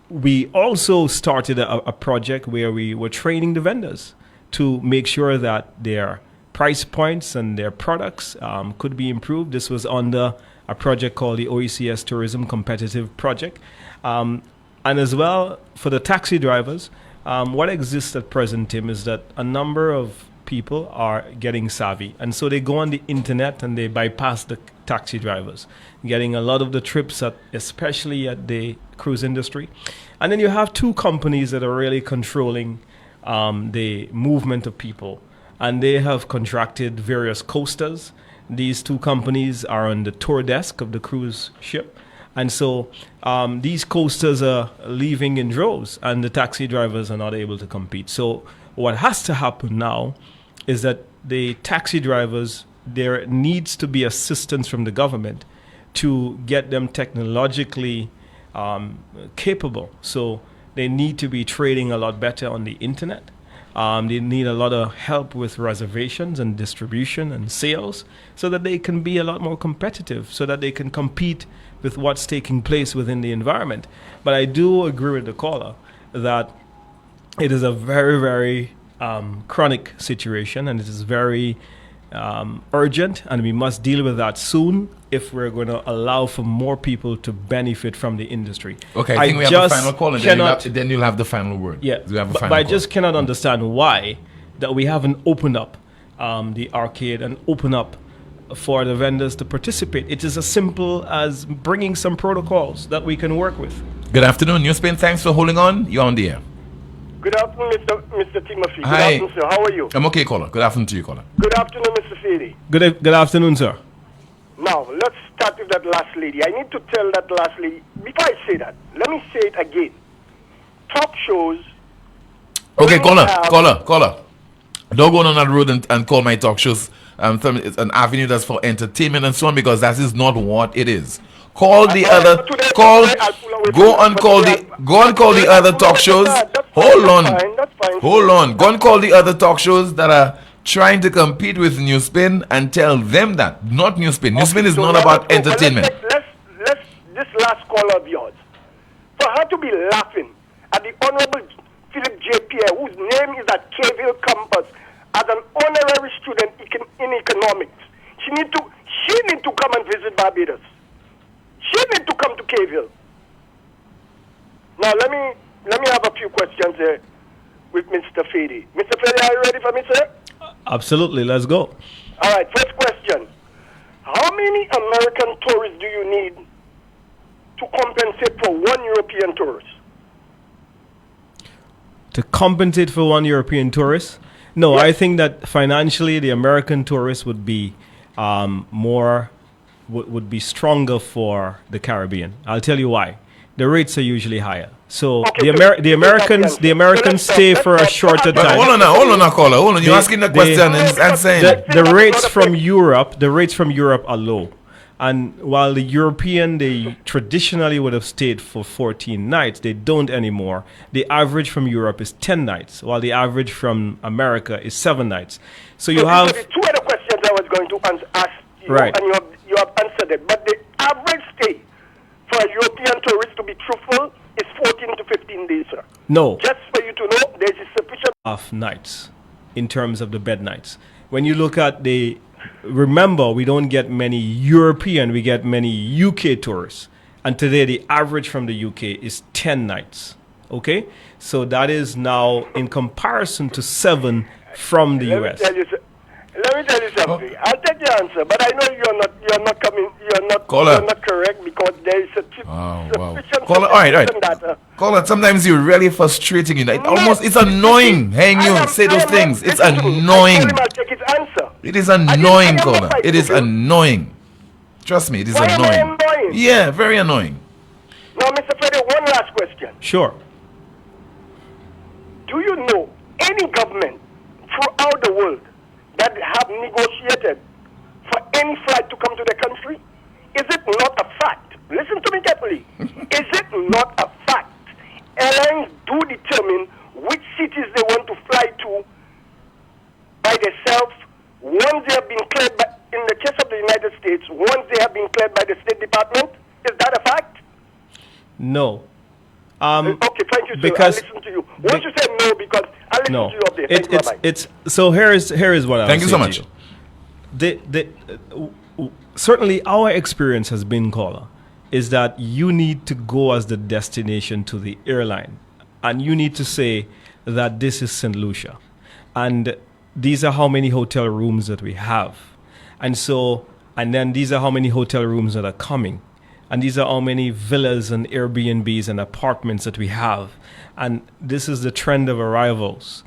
We also started a project where we were training the vendors to make sure that their price points and their products could be improved. This was under a project called the OECS Tourism Competitive Project. And as well, for the taxi drivers, what exists at present, Tim, is that a number of people are getting savvy. And so they go on the internet and they bypass the taxi drivers, getting a lot of the trips, especially at the cruise industry. And then you have two companies that are really controlling the movement of people. And they have contracted various coasters. These two companies are on the tour desk of the cruise ship. And so these coasters are leaving in droves and the taxi drivers are not able to compete. So what has to happen now is that the taxi drivers, there needs to be assistance from the government to get them technologically capable. So they need to be trading a lot better on the internet. They need a lot of help with reservations and distribution and sales so that they can be a lot more competitive, so that they can compete with what's taking place within the environment. But I do agree with the caller that it is a very, very chronic situation, and it is very urgent, and we must deal with that soon if we're going to allow for more people to benefit from the industry. Okay, I think we have a final call, and then you'll have the final word. Yeah, but I just cannot understand why that we haven't opened up the arcade and open up for the vendors to participate. It is as simple as bringing some protocols that we can work with. Good afternoon, Newsspin. Thanks for holding on. You're on the air. Good afternoon, Mr. Timothy. Hi. Good afternoon, sir. How are you? I'm okay, caller. Good afternoon to you, caller. Good afternoon, Mr. Fedee. Good afternoon, sir. Now, let's start with that last lady. I need to tell that last lady, before I say that, let me say it again. Talk shows... Okay, caller. Don't go on that road and call my talk shows it's an avenue that's for entertainment and so on, because that is not what it is. Call the other, go and call the other talk shows. Hold on. Go and call the other talk shows that are trying to compete with Newsspin and tell them that, not Newsspin. Newsspin is not about entertainment. Let's this last caller of yours, for her to be laughing at the Honorable Philip J. Pierre, whose name is at Caville campus as an honorary student in economics. She need to come and visit Barbados. She need to come to Caville. Now let me have a few questions here with Mr. Fedee. Mr. Fedee, are you ready for me, sir? Absolutely. Let's go. All right. First question: how many American tourists do you need to compensate for one European tourist? To compensate for one European tourist? No, yes. I think that financially the American tourist would be would be stronger for the Caribbean. I'll tell you why. The rates are usually higher. So okay, the Americans stay for a shorter time. Hold on now, caller. Hold on. You're asking the question and saying the rates from Europe are low. And while the European, they traditionally would have stayed for 14 nights, they don't anymore. The average from Europe is 10 nights, while the average from America is 7 nights. So you have... two other questions I was going to ask you, right. And you have answered it. But the average stay for a European tourist, to be truthful, is 14 to 15 days, sir. No. Just for you to know, there is sufficient... Off nights, in terms of the bed nights. When you look at the... Remember, we don't get many European, we get many UK tourists. And today the average from the UK is 10 nights. Okay? So that is now in comparison to 7 from the US. Let me tell you something. I'll take your answer, but I know you're not correct because there is sufficient Caller, all right. data. Caller, sometimes you're really frustrating. It's annoying hearing you say those things. It's annoying. I'll take his answer. It is annoying, caller. It is annoying. Trust me, it is annoying. Yeah, very annoying. Now, Mr. Fedee, one last question. Sure. Do you know any government throughout the world that have negotiated for any flight to come to the country? Is it not a fact? Listen to me carefully. Is it not a fact? Airlines do determine which cities they want to fly to by themselves once they have been cleared by, in the case of the United States, once they have been cleared by the State Department. Is that a fact? No. Okay, thank you, sir. Because I'll listen to you. Once you say no, because I'll listen to you up there. Thank you, bye-bye. So here is what I Thank you so much. Certainly our experience has been, caller, is that you need to go as the destination to the airline, and you need to say that this is St. Lucia, and these are how many hotel rooms that we have, and then these are how many hotel rooms that are coming, and these are how many villas and Airbnbs and apartments that we have, and this is the trend of arrivals.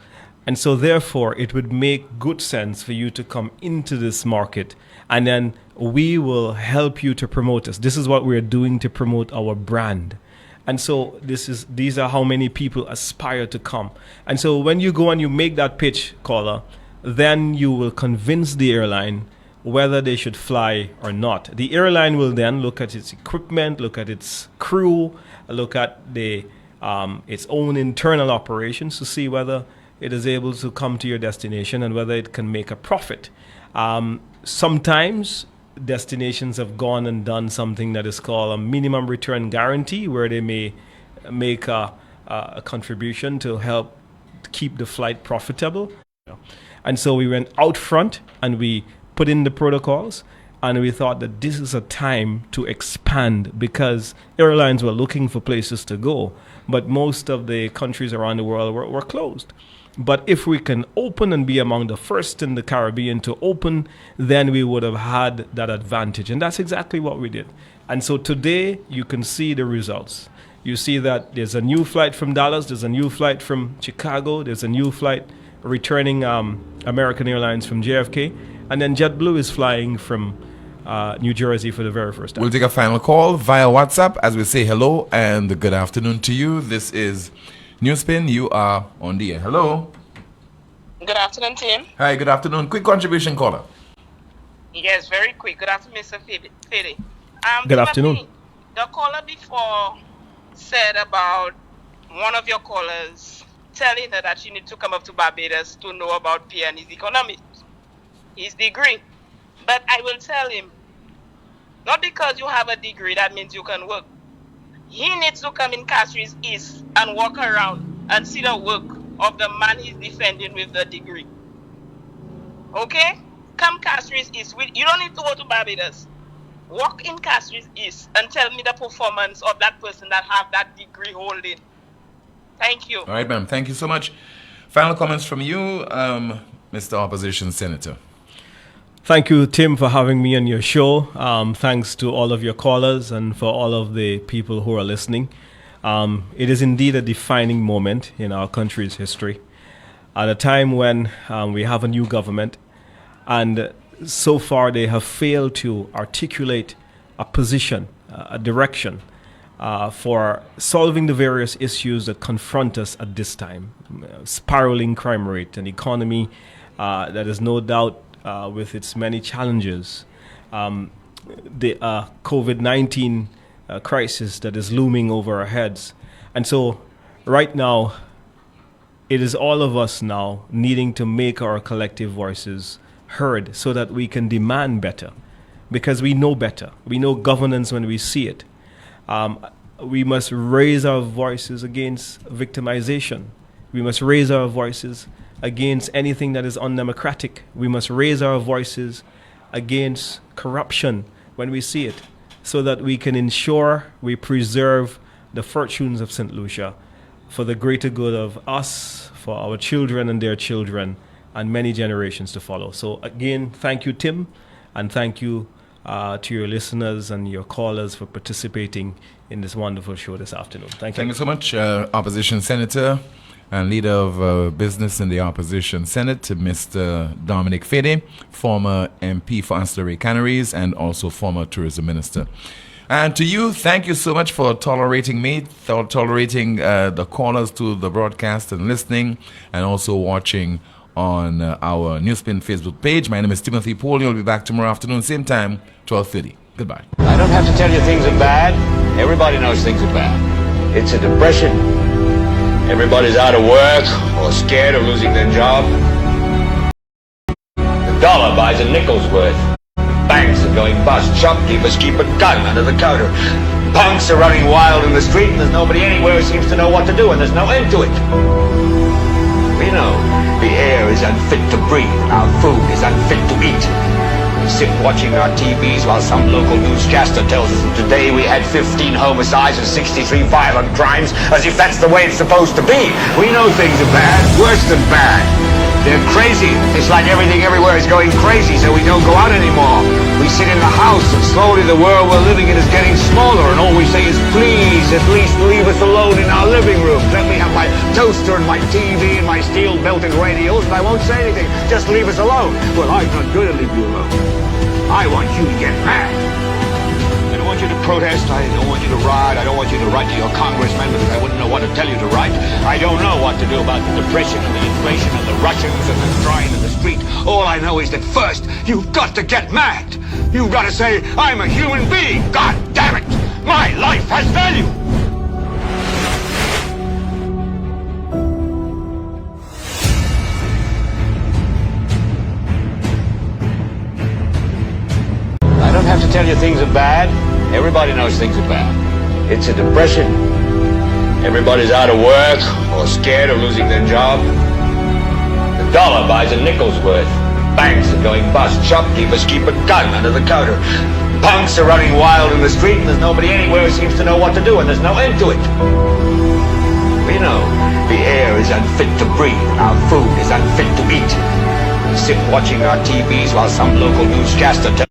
And so therefore, it would make good sense for you to come into this market, and then we will help you to promote us. This is what we're doing to promote our brand. And so these are how many people aspire to come. And so when you go and you make that pitch, caller, then you will convince the airline whether they should fly or not. The airline will then look at its equipment, look at its crew, look at its own internal operations to see whether it is able to come to your destination and whether it can make a profit. Sometimes destinations have gone and done something that is called a minimum return guarantee, where they may make a contribution to help keep the flight profitable. And so we went out front and we put in the protocols, and we thought that this is a time to expand because airlines were looking for places to go, but most of the countries around the world were closed. But if we can open and be among the first in the Caribbean to open, then we would have had that advantage. And that's exactly what we did. And so today you can see the results. You see that there's a new flight from Dallas, there's a new flight from Chicago, there's a new flight returning American Airlines from JFK, and then JetBlue is flying from New Jersey for the very first time. We'll take a final call via WhatsApp as we say hello and good afternoon to you. This is Newsspin, you are on the air. Hello. Good afternoon, Tim. Hi, good afternoon. Quick contribution, caller. Yes, very quick. Good afternoon, Mr. Fedee. Good afternoon. The caller before said about one of your callers telling her that she needs to come up to Barbados to know about Pierre and his economics, his degree. But I will tell him, not because you have a degree, that means you can work. He needs to come in Castries East and walk around and see the work of the man he's defending with the degree. Okay? Come Castries East. You don't need to go to Barbados. Walk in Castries East and tell me the performance of that person that have that degree holding. Thank you. All right, ma'am. Thank you so much. Final comments from you, Mr. Opposition Senator. Thank you, Tim, for having me on your show. Thanks to all of your callers and for all of the people who are listening. It is indeed a defining moment in our country's history. At a time when we have a new government, and so far they have failed to articulate a position, a direction for solving the various issues that confront us at this time. Spiraling crime rate, an economy that is no doubt with its many challenges, the COVID-19 crisis that is looming over our heads. And so right now, it is all of us now needing to make our collective voices heard so that we can demand better, because we know better. We know governance when we see it. We must raise our voices against victimization. We must raise our voices against anything that is undemocratic. We must raise our voices against corruption when we see it, so that we can ensure we preserve the fortunes of St. Lucia for the greater good of us, for our children and their children, and many generations to follow. So again, thank you, Tim, and thank you to your listeners and your callers for participating in this wonderful show this afternoon. Thank you. Thank you so much, Opposition Senator and Leader of Business in the Opposition Senate, Mr. Dominic Fedee, former MP for Ancillary Canneries and also former Tourism Minister. And to you, thank you so much for tolerating me, tolerating the callers to the broadcast and listening, and also watching on our Newsspin Facebook page. My name is Timothy Poleon. We'll be back tomorrow afternoon, same time, 12:30. Goodbye. I don't have to tell you things are bad. Everybody knows things are bad. It's a depression. Everybody's out of work or scared of losing their job. The dollar buys a nickel's worth. Banks are going bust. Shopkeepers keep a gun under the counter. Punks are running wild in the street, and there's nobody anywhere who seems to know what to do, and there's no end to it. We know the air is unfit to breathe, and our food is unfit to eat. We sit watching our TVs while some local newscaster tells us that today we had 15 homicides and 63 violent crimes, as if that's the way it's supposed to be. We know things are bad, worse than bad. They're crazy. It's like everything everywhere is going crazy, so we don't go out anymore. We sit in the house, and slowly the world we're living in is getting smaller, and all we say is, please, at least leave us alone in our living room. Let me have my toaster and my TV and my steel-belted radios, and I won't say anything. Just leave us alone. Well, I'm not going to leave you alone. I want you to get mad. I don't want you to protest. I don't want you to riot. I don't want you to write to your congressman because I wouldn't know what to tell you to write. I don't know what to do about the depression and the inflation and the Russians and the crying in the street. All I know is that first, you've got to get mad. You've got to say, I'm a human being. God damn it. My life has value. I don't have to tell you things are bad. Everybody knows things are bad. It's a depression. Everybody's out of work or scared of losing their job. The dollar buys a nickel's worth. Banks are going bust. Shopkeepers keep a gun under the counter. Punks are running wild in the street, and there's nobody anywhere who seems to know what to do, and there's no end to it. We know the air is unfit to breathe, and our food is unfit to eat. We sit watching our TVs while some local newscaster tells